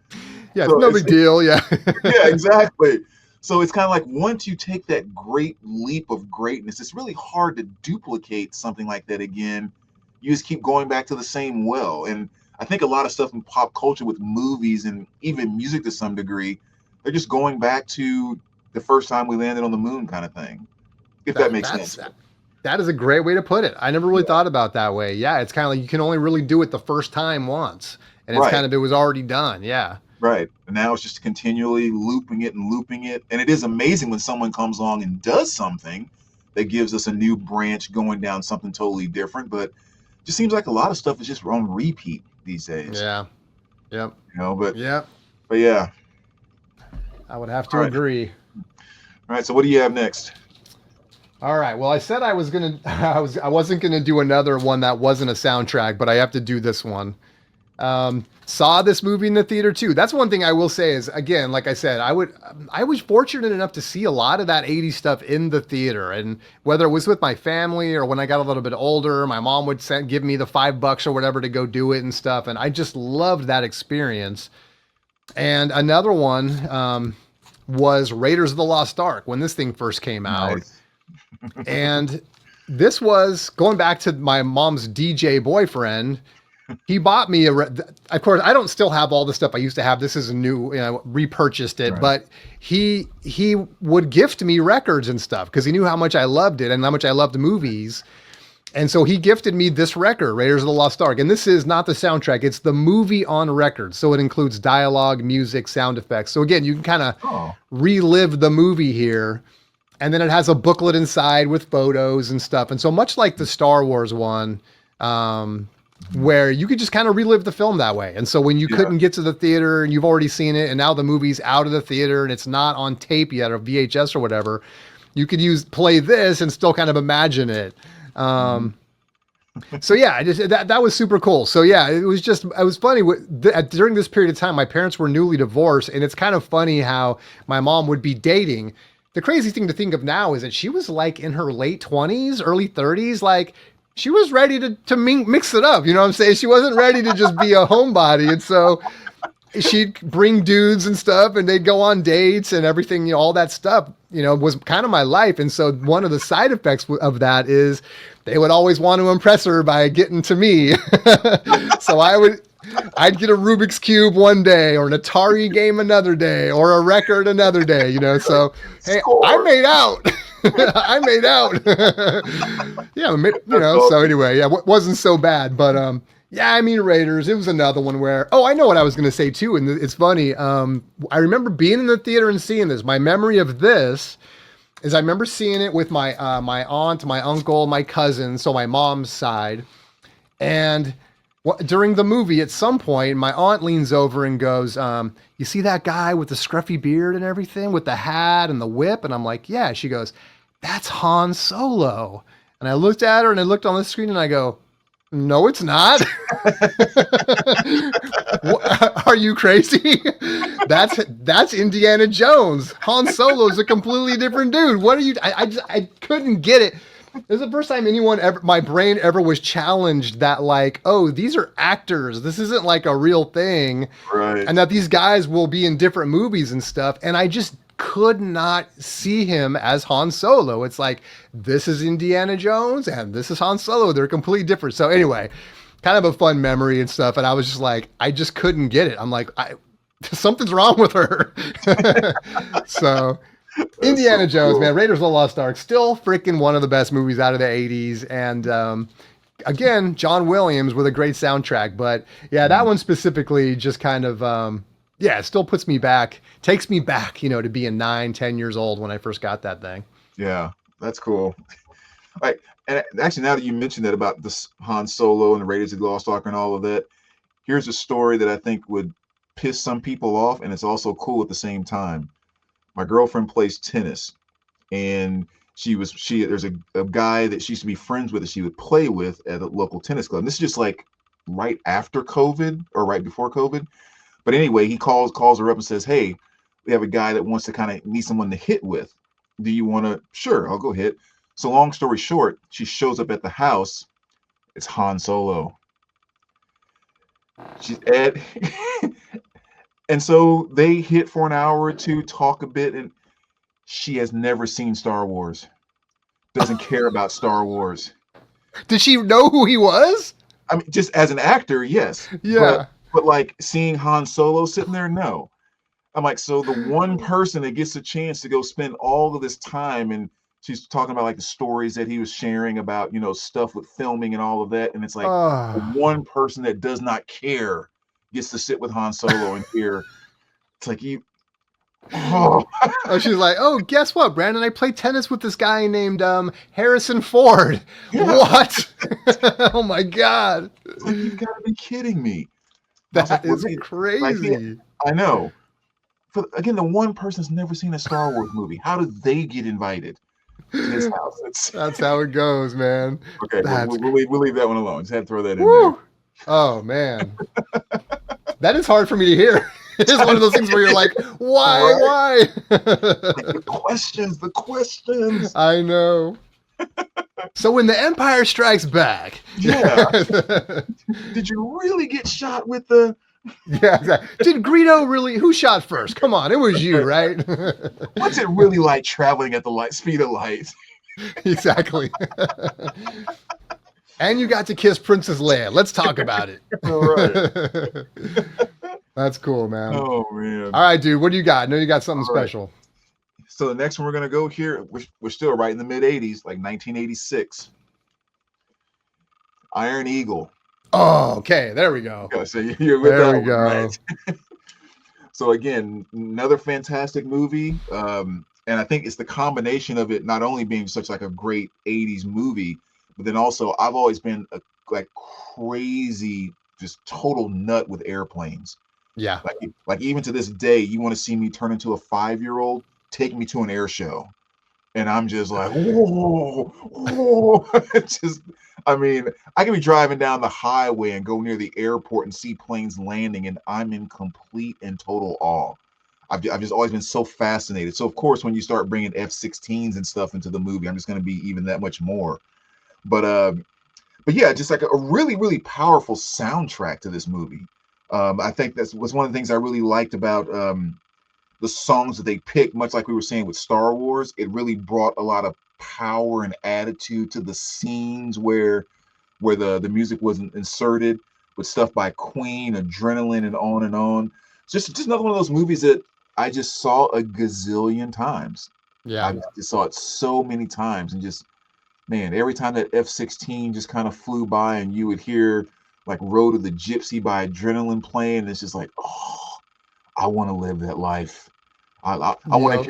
Yeah, so it's no big deal. Yeah. Yeah, exactly. So it's kind of like once you take that great leap of greatness, it's really hard to duplicate something like that again. You just keep going back to the same well. And I think a lot of stuff in pop culture with movies and even music to some degree, they're just going back to the first time we landed on the moon kind of thing, if that makes sense. That is a great way to put it. I never really thought about that way. Yeah, it's kind of like you can only really do it the first time once, and it's kind of, it was already done. Yeah. Right. And now it's just continually looping it. And it is amazing when someone comes along and does something that gives us a new branch going down something totally different. But it just seems like a lot of stuff is just on repeat these days. Yeah. Yep. You know, but yeah. I would have to agree. All right. So what do you have next? All right. Well, I said I wasn't gonna do another one that wasn't a soundtrack, but I have to do this one. Saw this movie in the theater too. That's one thing I will say is, again, like I said, I was fortunate enough to see a lot of that 80s stuff in the theater, and whether it was with my family or when I got a little bit older, my mom would give me the $5 or whatever to go do it and stuff, and I just loved that experience. And another one was Raiders of the Lost Ark when this thing first came out. And this was going back to my mom's DJ boyfriend. He bought me of course, I don't still have all the stuff I used to have. This is a new, repurchased it, but he would gift me records and stuff because he knew how much I loved it and how much I loved movies. And so he gifted me this record, Raiders of the Lost Ark. And this is not the soundtrack. It's the movie on record. So it includes dialogue, music, sound effects. So again, you can kind of relive the movie here. And then it has a booklet inside with photos and stuff. And so much like the Star Wars one, where you could just kind of relive the film that way. And so when you couldn't get to the theater and you've already seen it, and now the movie's out of the theater and it's not on tape yet or VHS or whatever, you could play this and still kind of imagine it. So yeah, that was super cool. So yeah, it was funny. During this period of time, my parents were newly divorced, and it's kind of funny how my mom would be dating. The crazy thing to think of now is that she was like in her late 20s, early 30s. Like she was ready to mix it up. You know what I'm saying? She wasn't ready to just be a homebody. And so she'd bring dudes and stuff, and they'd go on dates and everything, all that stuff, was kind of my life. And so one of the side effects of that is they would always want to impress her by getting to me. So I'd get a Rubik's Cube one day, or an Atari game another day, or a record another day, so, hey, I made out. I made out. So anyway, wasn't so bad, but, Raiders, it was another one where, I know what I was going to say too. And it's funny. I remember being in the theater and seeing this. My memory of this is I remember seeing it with my aunt, my uncle, my cousin. So my mom's side. And during the movie, at some point, my aunt leans over and goes, you see that guy with the scruffy beard and everything with the hat and the whip? And I'm like, yeah. She goes, that's Han Solo. And I looked at her and I looked on the screen and I go, no, it's not. Are you crazy? That's Indiana Jones. Han Solo is a completely different dude. What are you? I couldn't get it. This is the first time my brain ever was challenged that like, oh, these are actors. This isn't like a real thing. Right. And that these guys will be in different movies and stuff. And I just could not see him as Han Solo. It's like, this is Indiana Jones and this is Han Solo. They're completely different. So anyway, kind of a fun memory and stuff. And I was just like, I just couldn't get it. I'm like, something's wrong with her. So Indiana Jones, man, Raiders of the Lost Ark, still freaking one of the best movies out of the 80s. And again, John Williams with a great soundtrack. But yeah, that one specifically just kind of, it still takes me back, to being 9-10 years old when I first got that thing. Yeah, that's cool. All right. And actually, now that you mentioned that about this Han Solo and the Raiders of the Lost Ark and all of that, here's a story that I think would piss some people off, and it's also cool at the same time. My girlfriend plays tennis, and there's a guy that she used to be friends with that she would play with at a local tennis club. And this is just like right after COVID or right before COVID. But anyway, he calls her up and says, hey, we have a guy that wants to kind of need someone to hit with. Do you want to? Sure, I'll go hit. So long story short, she shows up at the house. It's Han Solo. She's at, and so they hit for an hour or two, talk a bit, and she has never seen Star Wars. Doesn't care about Star Wars. Did she know who he was? I mean, just as an actor, yes. Yeah. But like seeing Han Solo sitting there, no. I'm like, so the one person that gets a chance to go spend all of this time, and she's talking about like the stories that he was sharing about, stuff with filming and all of that. And it's like the Oh. one person that does not care gets to sit with Han Solo and hear. It's like oh. Oh, she's like, oh, guess what, Brandon? I played tennis with this guy named Harrison Ford. Yeah. What? Oh my God. It's like, you've got to be kidding me. That is like, crazy. I know. Again, the one person's never seen a Star Wars movie. How did they get invited to his house? That's how it goes, man. Okay, we'll leave that one alone. Just had to throw that in Woo. there. Oh, man. That is hard for me to hear. It's one of those things where you're like, why? The questions. I know. So when the Empire Strikes Back. Yeah. Did you really get shot with the... Yeah, exactly. Did Greedo really... Who shot first? Come on, it was you, right? What's it really like traveling at the speed of light? Exactly. And you got to kiss Princess Leia. Let's talk about it. All right. That's cool, man. Oh, man. All right, dude. What do you got? I know you got something All right. special. So the next one we're going to go here, we're still right in the mid-'80s, like 1986. Iron Eagle. Oh, okay. There we go. Okay, so you're with There that we go. one, right? So again, another fantastic movie. And I think it's the combination of it not only being such like a great 80s movie, but then also I've always been a like crazy, just total nut with airplanes. Yeah. Like even to this day, you want to see me turn into a 5-year-old, take me to an air show. And I'm just like, whoa. It's just, I mean, I can be driving down the highway and go near the airport and see planes landing, and I'm in complete and total awe. I've just always been so fascinated. So of course, when you start bringing F-16s and stuff into the movie, I'm just going to be even that much more. But yeah, just like a really, really powerful soundtrack to this movie. I think that was one of the things I really liked about the songs that they picked, much like we were saying with Star Wars. It really brought a lot of power and attitude to the scenes where the music wasn't inserted, with stuff by Queen, Adrenaline, and on and on. Just another one of those movies that I just saw a gazillion times. Yeah. I just saw it so many times, and just, man, every time that F-16 just kind of flew by and you would hear like Road of the Gypsy by Adrenaline playing, it's just like, oh, I want to live that life. I want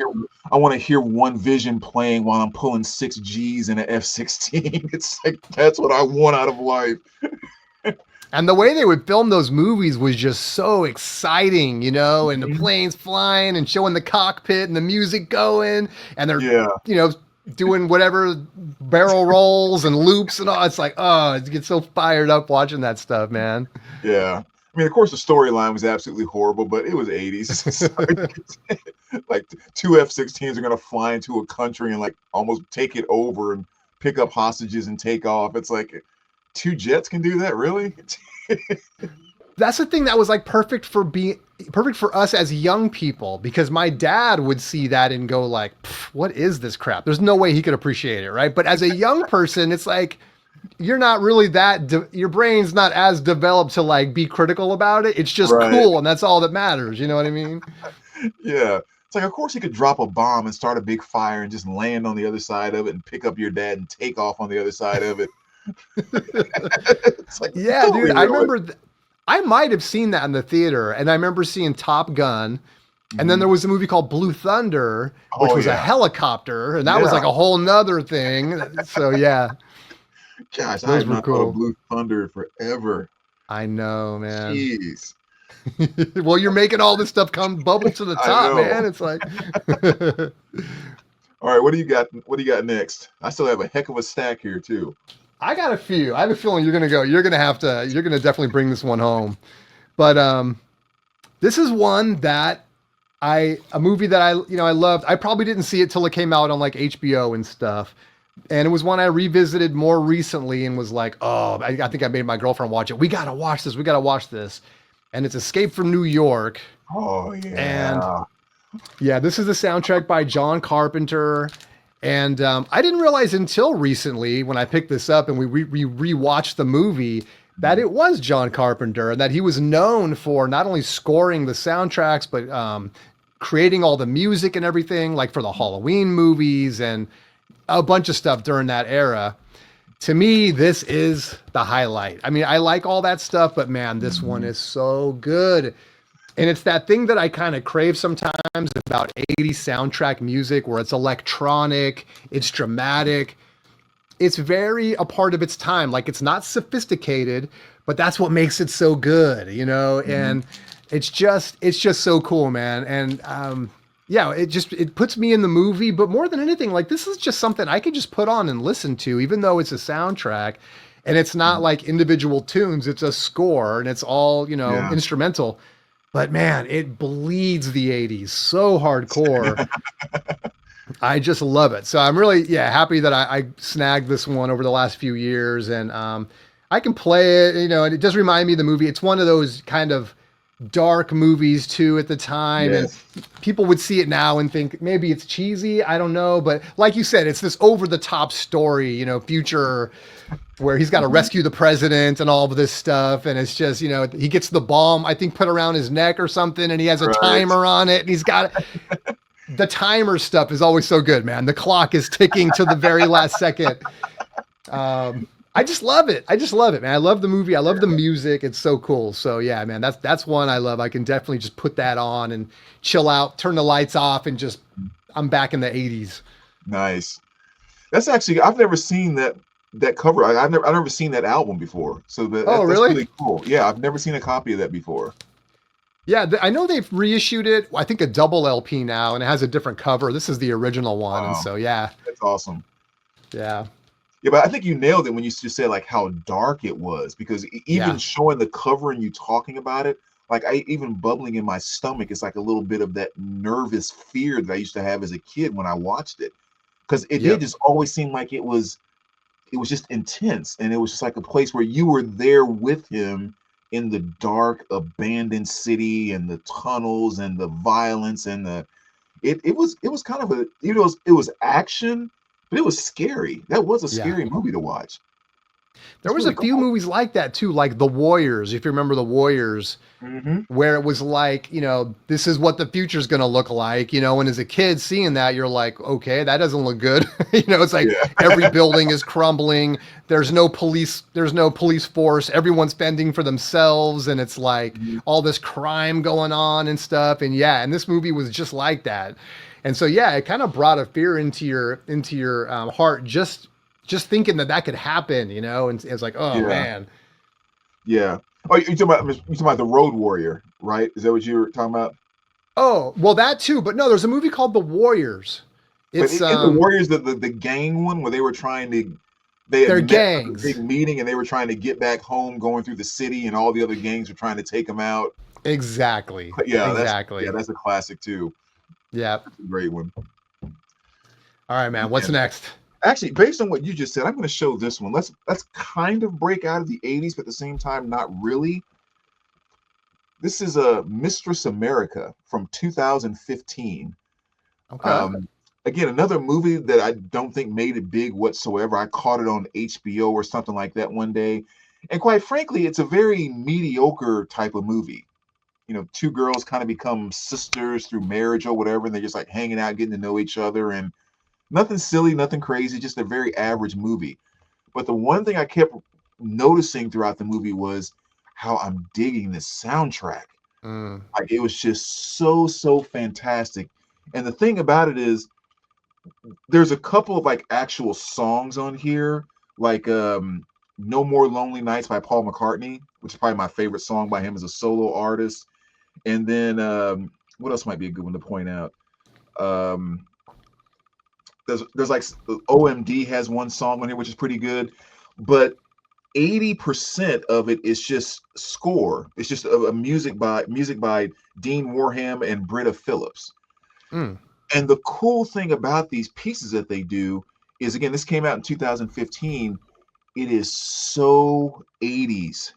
to hear One Vision playing while I'm pulling 6 Gs in an F-16. It's like, that's what I want out of life. And the way they would film those movies was just so exciting, and the planes flying and showing the cockpit and the music going, and they're, doing whatever barrel rolls and loops and all. It's like, oh, it gets so fired up watching that stuff, man. Yeah. I mean, of course, the storyline was absolutely horrible, but it was 80s. So, like 2 F-16s are going to fly into a country and like almost take it over and pick up hostages and take off. It's like 2 jets can do that, really? That's the thing that was like perfect for us as young people, because my dad would see that and go like, what is this crap? There's no way he could appreciate it, right? But as a young person, it's like, you're not really your brain's not as developed to like be critical about it. It's just cool, and that's all that matters. You know what I mean? Yeah. It's like, of course he could drop a bomb and start a big fire and just land on the other side of it and pick up your dad and take off on the other side of it. It's like, yeah, dude, I remember I might have seen that in the theater, and I remember seeing Top Gun. And then there was a movie called Blue Thunder, which was a helicopter, and that was like a whole nother thing. So yeah. Gosh, I have not thought of Blue Thunder forever. I know, man. Jeez. Well, you're making all this stuff come bubble to the top, man. It's like. All right, what do you got? What do you got next? I still have a heck of a stack here too. I got a few. I have a feeling you're gonna definitely bring this one home. But this is one that a movie that I loved. I probably didn't see it till it came out on like HBO and stuff. And it was one I revisited more recently and was like, oh, I think I made my girlfriend watch it. We got to watch this. We got to watch this. And it's Escape from New York. Oh, yeah. And yeah, this is the soundtrack by John Carpenter. And I didn't realize until recently when I picked this up and we rewatched the movie that it was John Carpenter and that he was known for not only scoring the soundtracks, but creating all the music and everything, like for the Halloween movies and a bunch of stuff during that era. To me, this is the highlight. I mean, I like all that stuff, but man, this one is so good. And it's that thing that I kind of crave sometimes about 80s soundtrack music where it's electronic, it's dramatic. It's very a part of its time. Like it's not sophisticated, but that's what makes it so good, you know? And it's just so cool, man. And yeah, it puts me in the movie, but more than anything, like this is just something I could just put on and listen to, even though it's a soundtrack and it's not like individual tunes, it's a score and it's all, you know, instrumental. But man, it bleeds the 80s so hardcore. I just love it. So I'm really, happy that I snagged this one over the last few years and I can play it, you know, and it does remind me of the movie. It's one of those kind of dark movies too at the time. And people would see it now and think maybe it's cheesy. I don't know. But like you said, it's this over the top story, you know, future where he's got to rescue the president and all of this stuff. And it's just, you know, he gets the bomb, I think, put around his neck or something. And he has a timer on it and he's got the timer stuff is always so good, man. The clock is ticking to the very last second. I just love it. I just love it, man. I love the movie. I love the music. It's so cool. So yeah, man, that's one I love. I can definitely just put that on and chill out, turn the lights off, and just I'm back in the 80s. Nice. That's actually I've never seen that cover. I've never seen that album before. So that's really cool. Yeah, I've never seen a copy of that before. Yeah, I know they've reissued it. I think a double LP now, and it has a different cover. This is the original one, and so yeah, that's awesome. Yeah. Yeah, but I think you nailed it when you just said like how dark it was, because even showing the cover and you talking about it, like even bubbling in my stomach, it's like a little bit of that nervous fear that I used to have as a kid when I watched it, because it did just always seem like it was just intense, and it was just like a place where you were there with him in the dark, abandoned city and the tunnels and the violence and it was kind of a, you know, it was action. But it was scary. That was a scary movie to watch. There was really a few movies like that too, like The Warriors, if you remember The Warriors, where it was like, you know, this is what the future's going to look like, you know, and as a kid seeing that, you're like, okay, that doesn't look good. You know, it's like every building is crumbling. There's no police force. Everyone's fending for themselves. And it's like all this crime going on and stuff. And and this movie was just like that. And so, it kind of brought a fear into your heart, just thinking that could happen, you know. And it's like, oh man. Yeah. Oh, you're talking about the Road Warrior, right? Is that what you were talking about? Oh, well, that too. But no, there's a movie called The Warriors. It's The Warriors, the gang one where they were trying to. They're gangs. A big meeting, and they were trying to get back home, going through the city, and all the other gangs were trying to take them out. Exactly. Exactly. That's a classic too. Yeah. That's a great one. All right, man. What's next? Actually, based on what you just said, I'm going to show this one. Let's kind of break out of the 80s, but at the same time, not really. This is a Mistress America from 2015. Okay. Again, another movie that I don't think made it big whatsoever. I caught it on HBO or something like that one day. And quite frankly, it's a very mediocre type of movie. You know, two girls kind of become sisters through marriage or whatever, and they're just like hanging out, getting to know each other, and nothing silly, nothing crazy, just a very average movie. But the one thing I kept noticing throughout the movie was how I'm digging this soundtrack. Like it was just so fantastic. And the thing about it is there's a couple of like actual songs on here, like No More Lonely Nights by Paul McCartney, which is probably my favorite song by him as a solo artist. And then what else might be a good one to point out? There's like OMD has one song on here which is pretty good, but 80% of it is just score. It's just a music by Dean Warham and Britta Phillips. And the cool thing about these pieces that they do is, again, this came out in 2015. It is so 80s.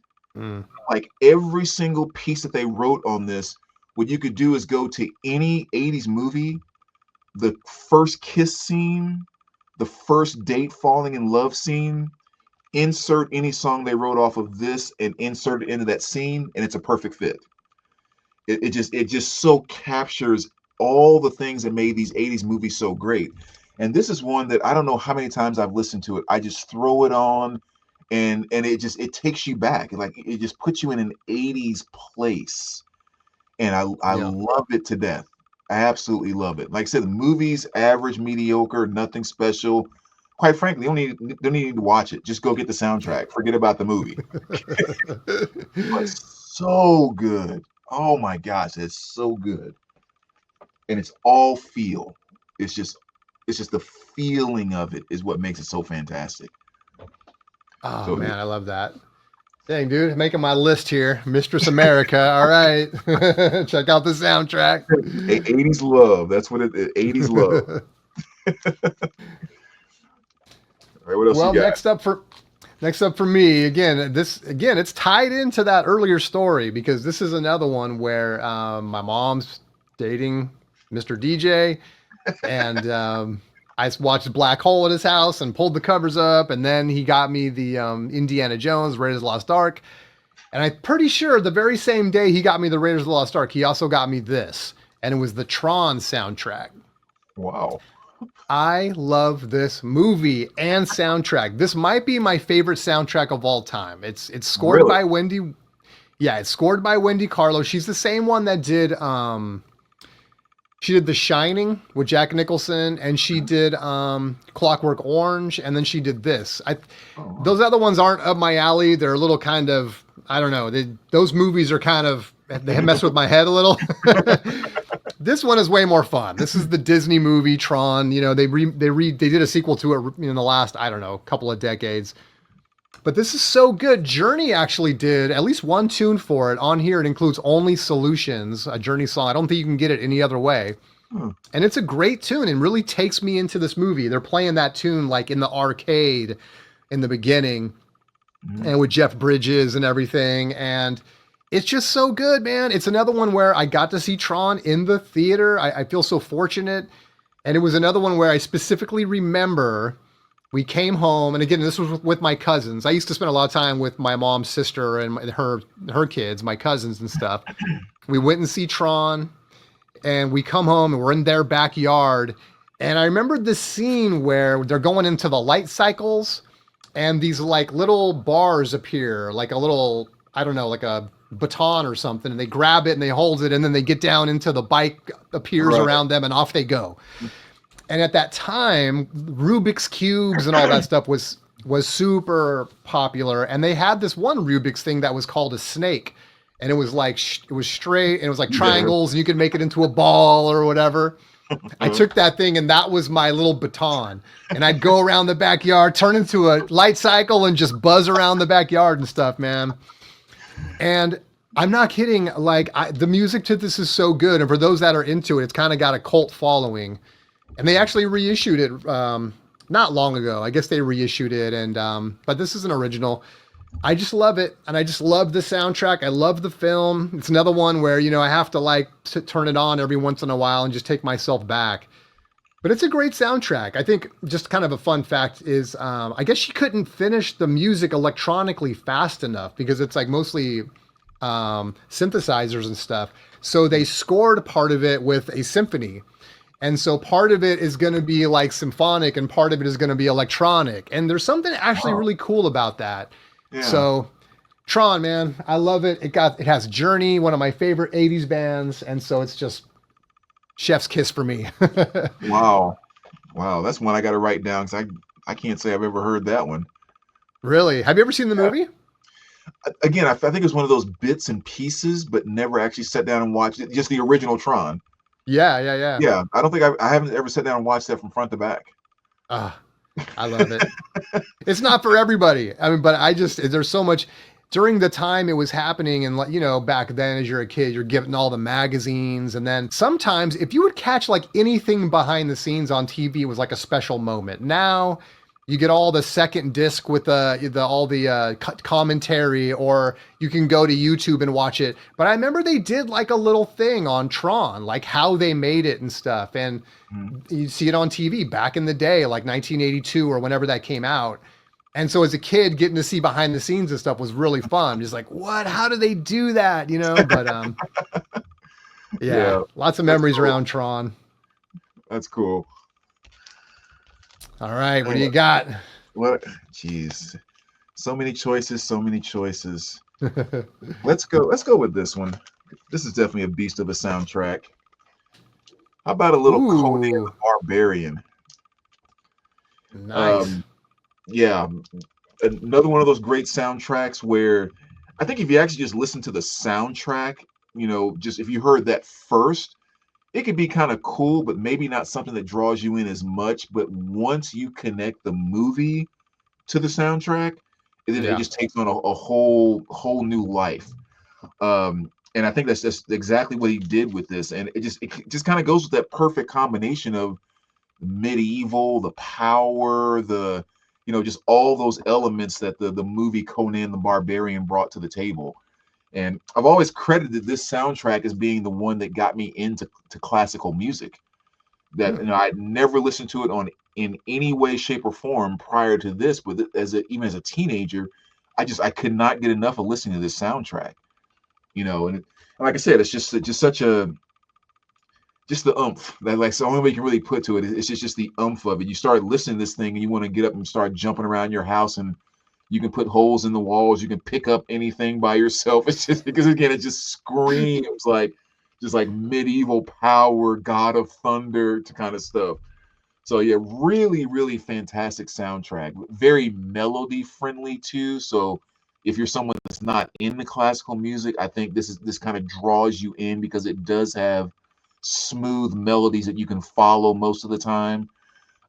Like every single piece that they wrote on this, what you could do is go to any 80s movie, the first kiss scene, the first date falling in love scene, insert any song they wrote off of this and insert it into that scene, and it's a perfect fit. It just so captures all the things that made these 80s movies so great. And this is one that I don't know how many times I've listened to it. I just throw it on, and it takes you back. Like it just puts you in an 80s place. And I love it to death. I absolutely love it. Like I said, the movie's average, mediocre, nothing special. Quite frankly, you don't need to watch it. Just go get the soundtrack. Forget about the movie. But so good. Oh my gosh, it's so good. And it's all feel. It's just the feeling of it is what makes it so fantastic. Oh so, man, I love that. Dang, dude, making my list here. Mistress America. All right. Check out the soundtrack. 80s love. That's what it is. 80s love. All right, what else you got? Next up for me, again, it's tied into that earlier story because this is another one where my mom's dating Mr. DJ, and I watched Black Hole at his house and pulled the covers up, and then he got me the Indiana Jones, Raiders of the Lost Ark, and I'm pretty sure the very same day he got me the Raiders of the Lost Ark, he also got me this, and it was the Tron soundtrack. Wow. I love this movie and soundtrack. This might be my favorite soundtrack of all time. It's scored by Wendy. Yeah, it's scored by Wendy Carlo. She's the same one that did she did The Shining with Jack Nicholson, and she did Clockwork Orange, and then she did this. Those other ones aren't up my alley. They're a little kind of, I don't know. Those movies are kind of, they mess with my head a little. This one is way more fun. This is the Disney movie Tron. You know, they did a sequel to it in the last, I don't know, couple of decades. But this is so good. Journey actually did at least one tune for it on here. It includes Only Solutions, a Journey song. I don't think you can get it any other way. And it's a great tune and really takes me into this movie. They're playing that tune like in the arcade in the beginning and with Jeff Bridges and everything. And it's just so good, man. It's another one where I got to see Tron in the theater. I feel so fortunate. And it was another one where I specifically remember we came home. And again, this was with my cousins. I used to spend a lot of time with my mom's sister and her kids, my cousins and stuff. We went and see Tron and we come home and we're in their backyard. And I remember this scene where they're going into the light cycles and these like little bars appear, like a little, I don't know, like a baton or something, and they grab it and they hold it, and then they get down into the bike appears around them and off they go. And at that time, Rubik's cubes and all that stuff was super popular, and they had this one Rubik's thing that was called a snake, and it was like it was straight and it was like triangles and you could make it into a ball or whatever. I took that thing and that was my little baton, and I'd go around the backyard, turn into a light cycle and just buzz around the backyard and stuff, man. And I'm not kidding. Like the music to this is so good. And for those that are into it, it's kind of got a cult following, and they actually reissued it not long ago. I guess they reissued it. And, but this is an original. I just love it. And I just love the soundtrack. I love the film. It's another one where, you know, I have to like turn it on every once in a while and just take myself back. But it's a great soundtrack. I think just kind of a fun fact is, I guess she couldn't finish the music electronically fast enough because it's like mostly synthesizers and stuff. So they scored part of it with a symphony. And so part of it is going to be like symphonic and part of it is going to be electronic. And there's something actually really cool about that. Yeah. So Tron, man, I love it. It has Journey, one of my favorite 80s bands. And so it's just chef's kiss for me. Wow. That's one I got to write down because I can't say I've ever heard that one. Really? Have you ever seen the movie? Again, I think it's one of those bits and pieces, but never actually sat down and watched it. Just the original Tron. Yeah. Yeah, I don't think I haven't ever sat down and watched that from front to back. I love it. It's not for everybody. I mean, but there's so much. During the time it was happening, and you know, back then as you're a kid, you're getting all the magazines, and then sometimes if you would catch like anything behind the scenes on TV, it was like a special moment. Now you get all the second disc with all the commentary, or you can go to YouTube and watch it. But I remember they did like a little thing on Tron, like how they made it and stuff, and you see it on TV back in the day, like 1982 or whenever that came out. And so as a kid, getting to see behind the scenes and stuff was really fun. Just like, what? How do they do that? You know, but yeah, lots of memories cool. around Tron. That's cool. All right, what do you got? What? Jeez, so many choices, so many choices. Let's go with this one. This is definitely a beast of a soundtrack. How about a little Conan the Barbarian? Nice. Yeah, another one of those great soundtracks where I think if you actually just listen to the soundtrack, you know, just if you heard that first, it could be kind of cool, but maybe not something that draws you in as much. But once you connect the movie to the soundtrack, it just takes on a whole new life. And I think that's just exactly what he did with this. And it just kind of goes with that perfect combination of medieval, the power, the just all those elements that the movie Conan the Barbarian brought to the table. And I've always credited this soundtrack as being the one that got me into classical music. That I'd never listened to it in any way, shape, or form prior to this, but even as a teenager, I could not get enough of listening to this soundtrack. And like I said, it's just such a just the oomph that like the only way you can really put to it. It's just the oomph of it. You start listening to this thing and you want to get up and start jumping around your house, and you can put holes in the walls. You can pick up anything by yourself. It's just because again, it just screams like medieval power, God of Thunder to kind of stuff. So yeah, really, really fantastic soundtrack. Very melody friendly too. So if you're someone that's not into classical music, I think this kind of draws you in because it does have smooth melodies that you can follow most of the time.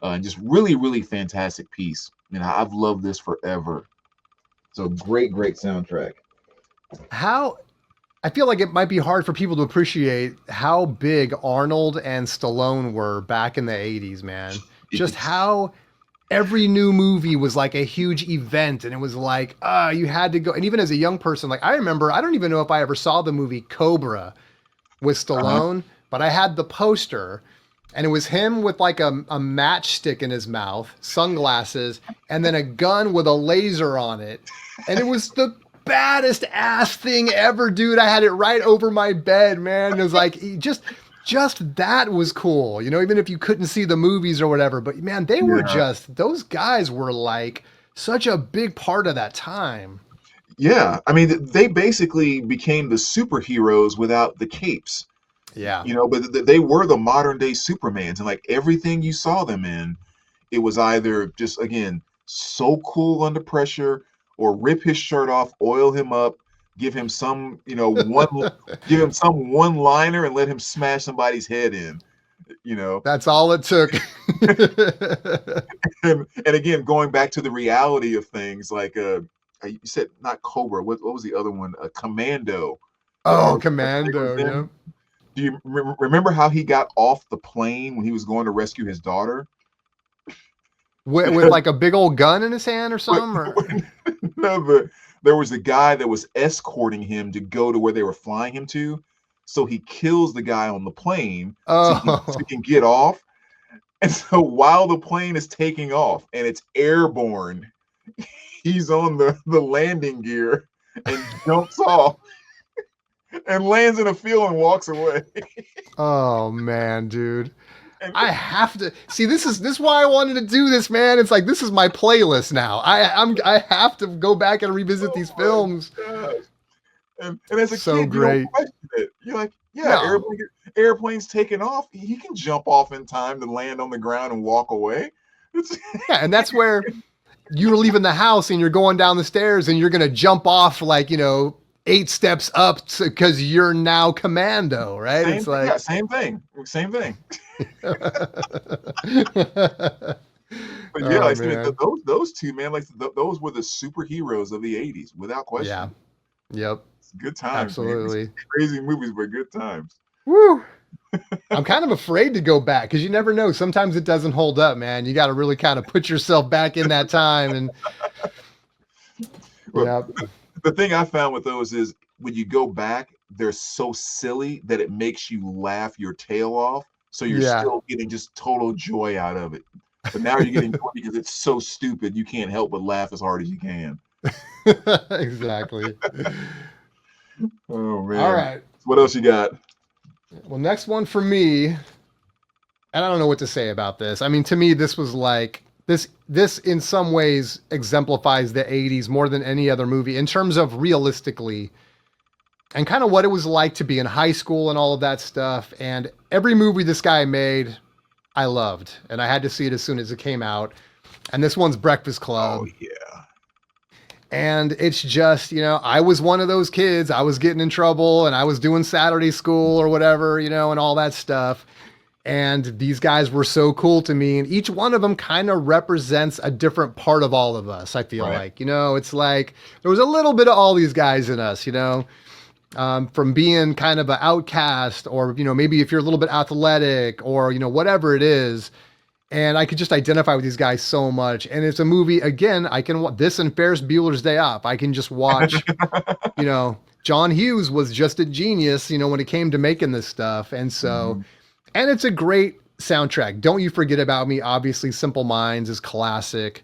And just really, really fantastic piece. I've loved this forever. So great soundtrack. I feel like it might be hard for people to appreciate how big Arnold and Stallone were back in the 80s, man. Just how every new movie was like a huge event, and it was like, you had to go. And even as a young person, like I remember, I don't even know if I ever saw the movie Cobra with Stallone, but I had the poster, and it was him with like a matchstick in his mouth, sunglasses, and then a gun with a laser on it. And it was the baddest ass thing ever, dude. I had it right over my bed, man. It was like, just that was cool, even if you couldn't see the movies or whatever. But man, they were those guys were like such a big part of that time. Yeah. I mean, they basically became the superheroes without the capes. Yeah. But they were the modern day Supermans, and like everything you saw them in, it was either just, again, so cool under pressure, or rip his shirt off, oil him up, give him some, give him some one-liner and let him smash somebody's head in, That's all it took. and again, going back to the reality of things, like you said, not Cobra. What was the other one? Commando. Commando. Yeah. Do you remember how he got off the plane when he was going to rescue his daughter? With like a big old gun in his hand or something? No, but there was a guy that was escorting him to go to where they were flying him to. So he kills the guy on the plane so he can get off. And so while the plane is taking off and it's airborne, he's on the landing gear and jumps off and lands in a field and walks away. Oh man, dude. I have to see this is why I wanted to do this, man. It's like this is my playlist now. I have to go back and revisit these films. And as a so kid, great. You don't question it. You're like, airplane's taking off. He can jump off in time to land on the ground and walk away. Yeah, and that's where you're leaving the house and you're going down the stairs and you're gonna jump off like 8 steps up because you're now Commando, right? Same thing. But yeah, those two, man, like those were the superheroes of the 80s, without question. Yeah. Yep. It's good times. Absolutely. Man. Crazy movies, but good times. Woo. I'm kind of afraid to go back because you never know. Sometimes it doesn't hold up, man. You got to really kind of put yourself back in that time. And the thing I found with those is when you go back, they're so silly that it makes you laugh your tail off. So you're still getting just total joy out of it. But now you're getting more because it's so stupid you can't help but laugh as hard as you can. Exactly. Oh All man. right. What else you got? Well, next one for me, and I don't know what to say about this. I mean, to me, this was like this in some ways exemplifies the 80s more than any other movie in terms of realistically and kind of what it was like to be in high school and all of that stuff. And every movie this guy made, I loved, and I had to see it as soon as it came out. And this one's Breakfast Club. Oh yeah. And it's just, I was one of those kids. I was getting in trouble and I was doing Saturday school or whatever, and all that stuff. And these guys were so cool to me. And each one of them kind of represents a different part of all of us, I feel like. It's like there was a little bit of all these guys in us, from being kind of an outcast or, maybe if you're a little bit athletic or, whatever it is. And I could just identify with these guys so much. And it's a movie, again, I can this and Ferris Bueller's Day Off. I can just watch, John Hughes was just a genius, when it came to making this stuff. And so, and it's a great soundtrack. Don't You Forget About Me. Obviously, Simple Minds is classic.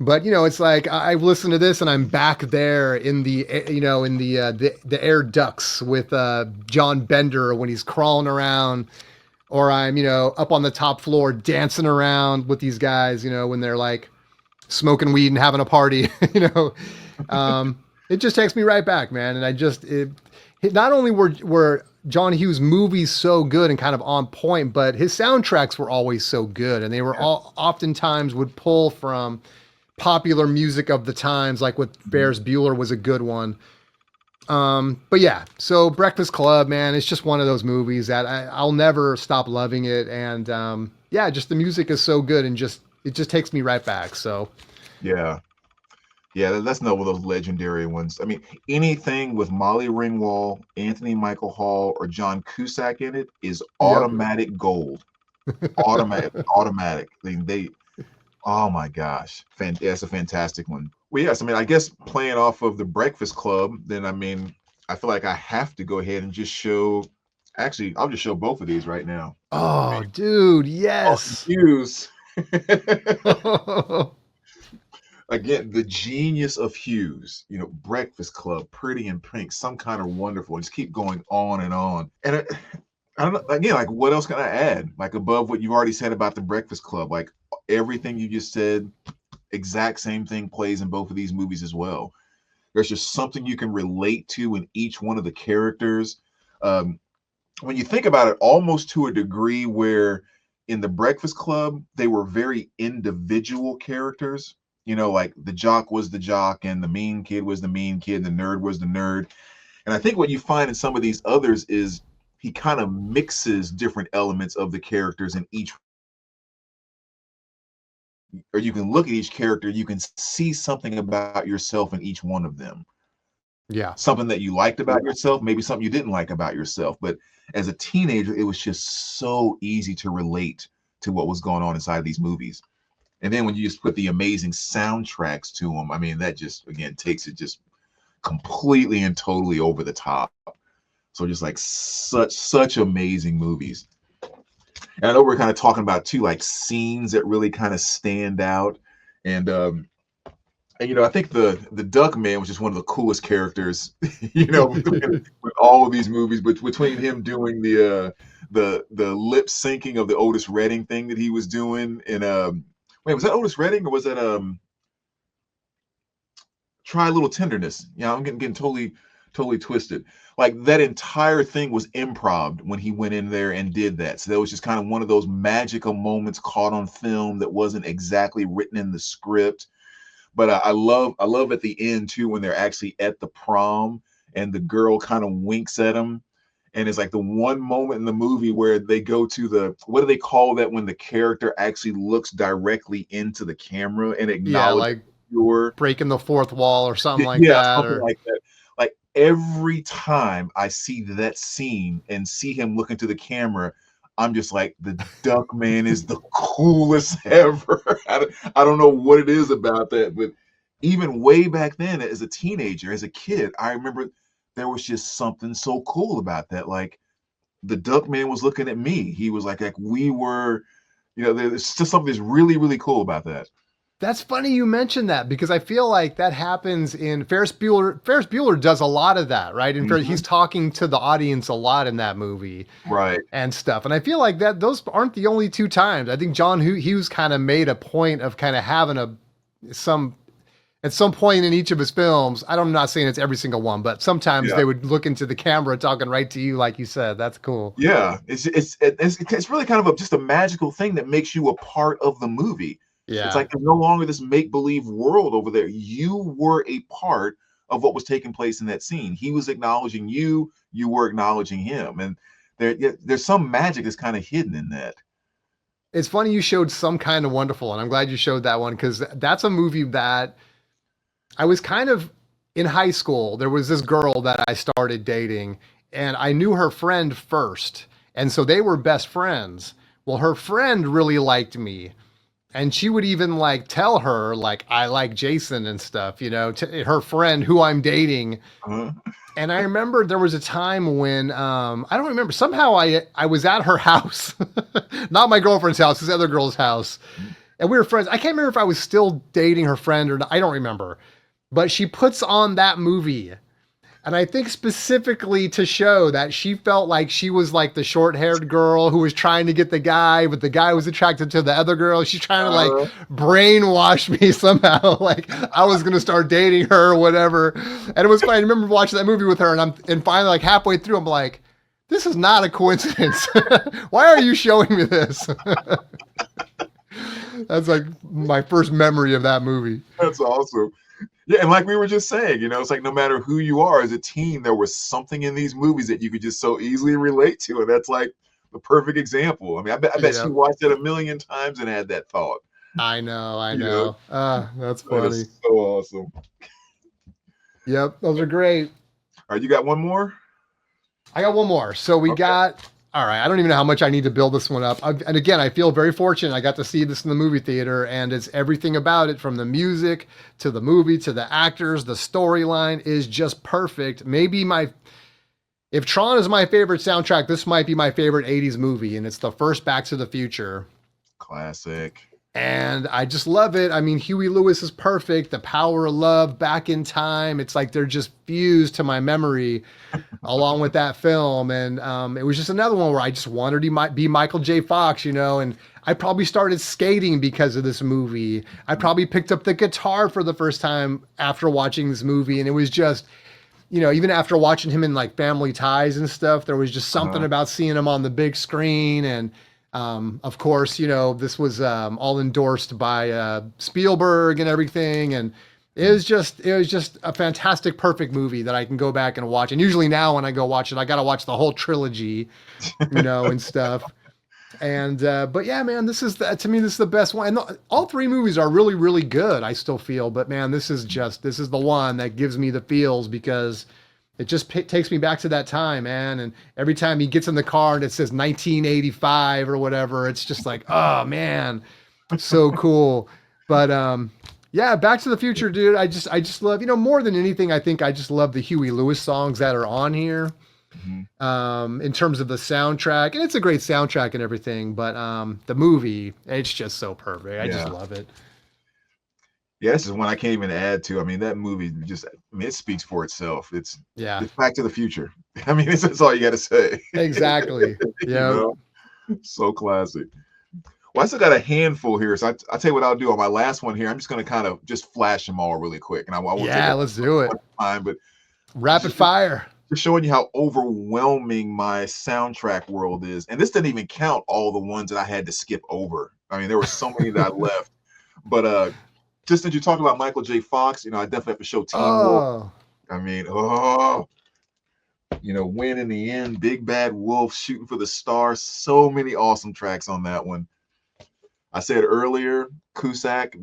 But, it's like I've listened to this and I'm back there in the, in the air ducts with John Bender when he's crawling around. Or I'm, up on the top floor dancing around with these guys, when they're like smoking weed and having a party, it just takes me right back, man. And not only were John Hughes movies so good and kind of on point, but his soundtracks were always so good. And they were oftentimes would pull from popular music of the times, like with Ferris Bueller was a good one. But yeah, so Breakfast Club, man, it's just one of those movies that I'll never stop loving it. And, yeah, just the music is so good and it just takes me right back. So yeah, that's another one of those legendary ones. I mean, anything with Molly Ringwald, Anthony Michael Hall, or John Cusack in it is automatic gold. Automatic. Oh my gosh. That's a fantastic one. Well, yes, I mean, I guess playing off of the Breakfast Club, then I mean, I feel like I have to go ahead and just show. Actually, I'll just show both of these right now. Oh, dude, yes. Hughes. Again, the genius of Hughes. Breakfast Club, Pretty in Pink, Some Kind of Wonderful. Just keep going on and on. And I don't know. Again, like what else can I add? Like above what you already said about the Breakfast Club, like everything you just said. Exact same thing plays in both of these movies as well. There's just something you can relate to in each one of the characters. When you think about it, almost to a degree where in the Breakfast Club, they were very individual characters. Like the jock was the jock and the mean kid was the mean kid, the nerd was the nerd. And I think what you find in some of these others is he kind of mixes different elements of the characters in each, or you can look at each character, you can see something about yourself in each one of them. Yeah. Something that you liked about yourself, maybe something you didn't like about yourself. But as a teenager, it was just so easy to relate to what was going on inside of these movies. And then when you just put the amazing soundtracks to them, I mean, that just, again, takes it just completely and totally over the top. So just like such amazing movies. And I know we're kind of talking about too, like scenes that really kind of stand out. And I think the Duck Man was just one of the coolest characters, with all of these movies. But between him doing the lip syncing of the Otis Redding thing that he was doing, and wait, was that Otis Redding or was that Try a Little Tenderness? Yeah, I'm getting totally twisted. Like that entire thing was improv when he went in there and did that. So that was just kind of one of those magical moments caught on film that wasn't exactly written in the script. But I love at the end too when they're actually at the prom and the girl kind of winks at him. And it's like the one moment in the movie where they go to what do they call that when the character actually looks directly into the camera and acknowledges like breaking the fourth wall or something like that. Something like that. Like every time I see that scene and see him look into the camera, I'm just like, the Duck Man is the coolest ever. I don't know what it is about that, but even way back then as a teenager, as a kid, I remember there was just something so cool about that. Like the Duck Man was looking at me. He was like we were, You know, there's just something that's really, really cool about that. That's funny you mentioned that because I feel like that happens in Ferris Bueller. Ferris Bueller does a lot of that, right? And he's talking to the audience a lot in that movie, Right. and stuff. And I feel like that those aren't the only two times. I think John Hughes kind of made a point of kind of having some at some point in each of his films. I'm not saying it's every single one, but sometimes they would look into the camera talking right to you, like you said. That's cool. Yeah, it's really kind of just a magical thing that makes you a part of the movie. Yeah. It's like there's no longer this make-believe world over there. You were a part of what was taking place in that scene. He was acknowledging you, you were acknowledging him. And there's some magic that's kind of hidden in that. It's funny you showed Some Kind of Wonderful, and I'm glad you showed that one because that's a movie that I was kind of in high school. There was this girl that I started dating, and I knew her friend first. And so they were best friends. Well, her friend really liked me. And she would even like tell her like I like Jason and stuff, you know, to her friend who I'm dating. And I remember there was a time when I don't remember. Somehow I was at her house, not my girlfriend's house, this other girl's house, and we were friends. I can't remember if I was still dating her friend or not. I don't remember. But she puts on that movie. And I think specifically to show that she felt like she was like the short-haired girl who was trying to get the guy, but the guy was attracted to the other girl. She's trying to like brainwash me somehow. Like I was going to start dating her or whatever. And it was funny. I remember watching that movie with her and finally like halfway through, I'm like, this is not a coincidence. Why are you showing me this? That's like my first memory of that movie. That's awesome. Yeah, and like we were just saying, you know, it's like no matter who you are as a teen, there was something in these movies that you could just so easily relate to, and that's like the perfect example. I mean, I bet she watched it a million times and had that thought. I know. That's funny. That is so awesome. Yep, those are great. All right, you got one more? I got one more. So we got. All right, I don't even know how much I need to build this one up. And again, I feel very fortunate. I got to see this in the movie theater, and it's everything about it, from the music to the movie to the actors. The storyline is just perfect. Maybe if Tron is my favorite soundtrack, this might be my favorite 80s movie, and it's the first Back to the Future. Classic. And I just love it. I mean, Huey Lewis is perfect. The power of love, back in time. It's like they're just fused to my memory along with that film. And it was just another one where I just wanted to be Michael J. Fox, you know, and I probably started skating because of this movie. I probably picked up the guitar for the first time after watching this movie. And it was just, you know, even after watching him in like Family Ties and stuff, there was just something about seeing him on the big screen. And of course, you know, this was all endorsed by Spielberg and everything, and it was just a fantastic, perfect movie that I can go back and watch. And usually now when I go watch it, I got to watch the whole trilogy, you know, and stuff. And but yeah, man, to me this is the best one. And all three movies are really, really good. I still feel, but man, this is the one that gives me the feels because it just takes me back to that time, man. And every time he gets in the car and it says 1985 or whatever, it's just like, oh man, so cool. But yeah, Back to the Future, dude. I just love, you know, more than anything, I think I just love the Huey Lewis songs that are on here. In terms of the soundtrack, and it's a great soundtrack and everything, but the movie, it's just so perfect. I just love it. Yeah, this is one I can't even add to. I mean, that movie it speaks for itself. It's Back to the Future. I mean, that's all you got to say. Exactly. Yeah. You know? So classic. Well, I still got a handful here, so I'll tell you what I'll do on my last one here. I'm just going to kind of just flash them all really quick, and I won't let's do it. Time, but rapid fire. Just showing you how overwhelming my soundtrack world is, and this didn't even count all the ones that I had to skip over. I mean, there were so many that I left, but just as you talked about Michael J. Fox, you know, I definitely have to show Teen Wolf. I mean, you know, Win in the End, Big Bad Wolf, Shooting for the Stars. So many awesome tracks on that one. I said earlier, Cusack,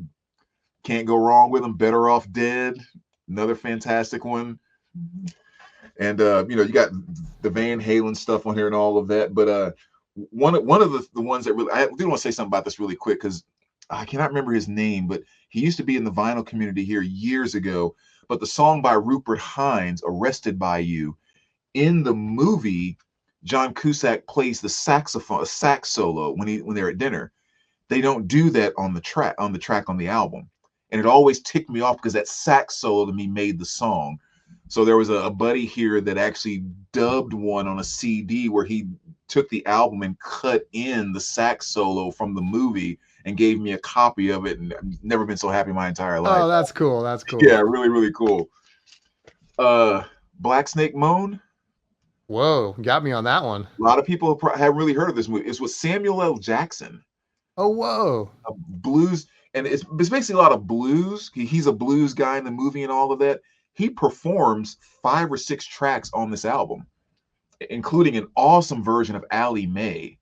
can't go wrong with him. Better Off Dead, another fantastic one. And you know, you got the Van Halen stuff on here and all of that. But one of the ones that really, I do want to say something about this really quick because I cannot remember his name, but he used to be in the vinyl community here years ago. But the song by Rupert Hines, Arrested by You, in the movie, John Cusack plays the sax solo when they're at dinner. they don't do that on the track on the album. And it always ticked me off because that sax solo to me made the song. So there was a buddy here that actually dubbed one on a CD where he took the album and cut in the sax solo from the movie and gave me a copy of it. And I've never been so happy my entire life. Oh, that's cool. That's cool. Yeah, really, really cool. Black Snake Moan. Whoa, got me on that one. A lot of people haven't really heard of this movie. It's with Samuel L. Jackson. Oh, whoa. Blues, and it's basically a lot of blues. He's a blues guy in the movie and all of that. He performs 5 or 6 tracks on this album, including an awesome version of Allie Mae.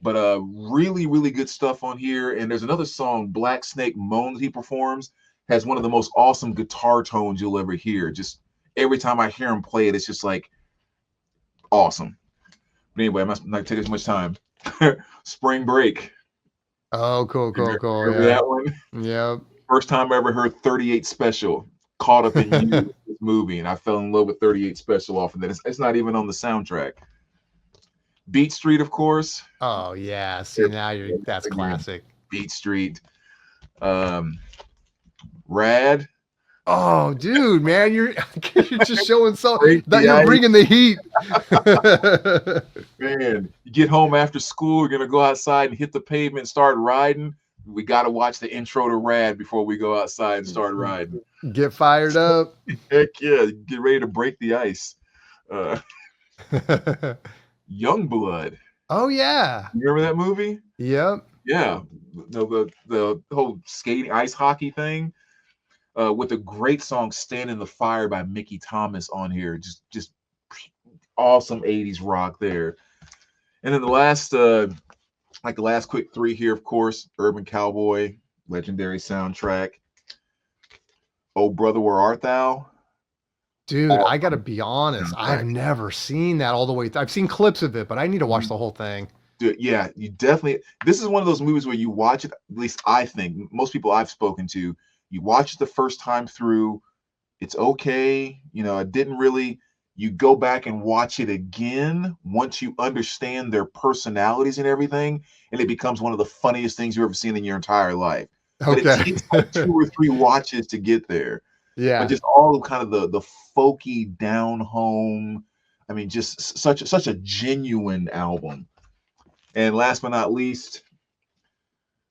But really, really good stuff on here. And there's another song, Black Snake Moan, he performs, has one of the most awesome guitar tones you'll ever hear. Just every time I hear him play it, it's just like awesome. But anyway, I must not take as much time. Spring Break. Oh, cool. Remember that one? Yep. First time I ever heard 38 Special, Caught Up in You, this movie, and I fell in love with 38 Special off of that. It's not even on the soundtrack. Beat Street, of course. Oh yeah. See, now that's classic. Beat Street. Rad. Oh, dude, man, you're just showing so Break that the you're ice. bringing the heat. Man, you get home after school, you're gonna go outside and hit the pavement and start riding. We gotta watch the intro to Rad before we go outside and start riding. Get fired up. Heck yeah, get ready to break the ice. Youngblood. Oh yeah. You remember that movie? Yep. Yeah, the whole skating ice hockey thing, with a great song "Stand in the Fire" by Mickey Thomas on here. Just awesome 80s rock there. And then the last quick 3 here, of course, Urban Cowboy, legendary soundtrack. Oh Brother, Where Art Thou? Dude, I gotta be honest. I've never seen that all the way. I've seen clips of it, but I need to watch the whole thing. Dude, yeah, you definitely. This is one of those movies where you watch it. At least I think most people I've spoken to, you watch it the first time through, it's okay. You know, it didn't really. You go back and watch it again once you understand their personalities and everything, and it becomes one of the funniest things you've ever seen in your entire life. But it Okay. takes like 2 or 3 watches to get there. Yeah. But just all of kind of the folky down home. I mean, just such a genuine album. And last but not least,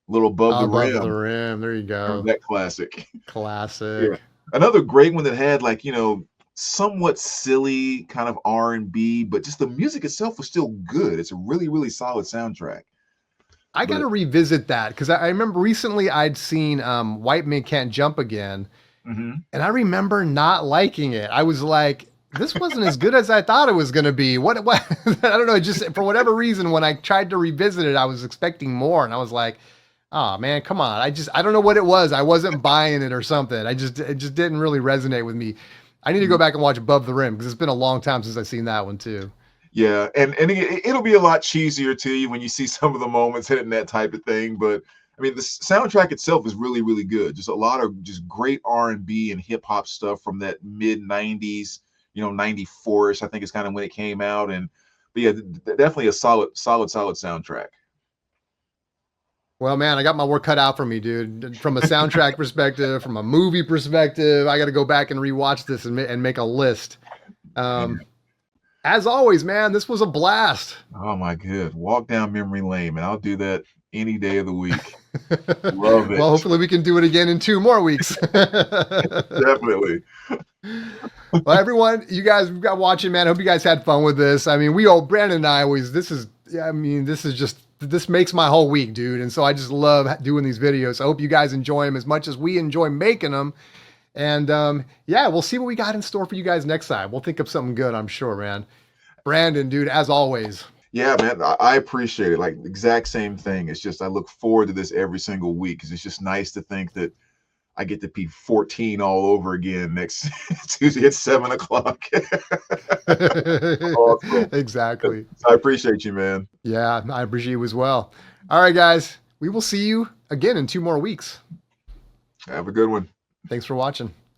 Little Above the Above Rim. the Rim. There you go. Remember that classic. Classic. Yeah. Another great one that had like, you know, somewhat silly kind of R&B, but just the music itself was still good. It's a really, really solid soundtrack. I got to revisit that because I remember recently I'd seen White Men Can't Jump Again, and I remember not liking it. I was like, this wasn't as good as I thought it was going to be. What? I don't know. Just for whatever reason, when I tried to revisit it, I was expecting more, and I was like, oh man, come on. I don't know what it was. I wasn't buying it or something. It just didn't really resonate with me. I need to go back and watch Above the Rim because it's been a long time since I've seen that one too. Yeah, and it'll be a lot cheesier to you when you see some of the moments hitting that type of thing. But I mean, the soundtrack itself is really, really good. Just a lot of just great R&B and hip hop stuff from that mid '90s, you know, '94ish. I think is kind of when it came out. But yeah, definitely a solid soundtrack. Well, man, I got my work cut out for me, dude. From a soundtrack perspective, from a movie perspective, I got to go back and rewatch this and make a list. As always, man, this was a blast. Oh my good. Walk down memory lane, and I'll do that any day of the week. Love it. Well, hopefully we can do it again in 2 more weeks. Definitely. Well, everyone, you guys got watching, man. I hope you guys had fun with this. I mean, Brandon and I always, this makes my whole week, dude. And so I just love doing these videos. I hope you guys enjoy them as much as we enjoy making them. And yeah, we'll see what we got in store for you guys next time. We'll think of something good, I'm sure, man. Brandon, dude, as always. Yeah, man, I appreciate it. Like, exact same thing. It's just I look forward to this every single week because it's just nice to think that I get to be 14 all over again next Tuesday at 7 o'clock. Awesome. Exactly. I appreciate you, man. Yeah, I appreciate you as well. All right, guys, we will see you again in 2 more weeks. Have a good one. Thanks for watching.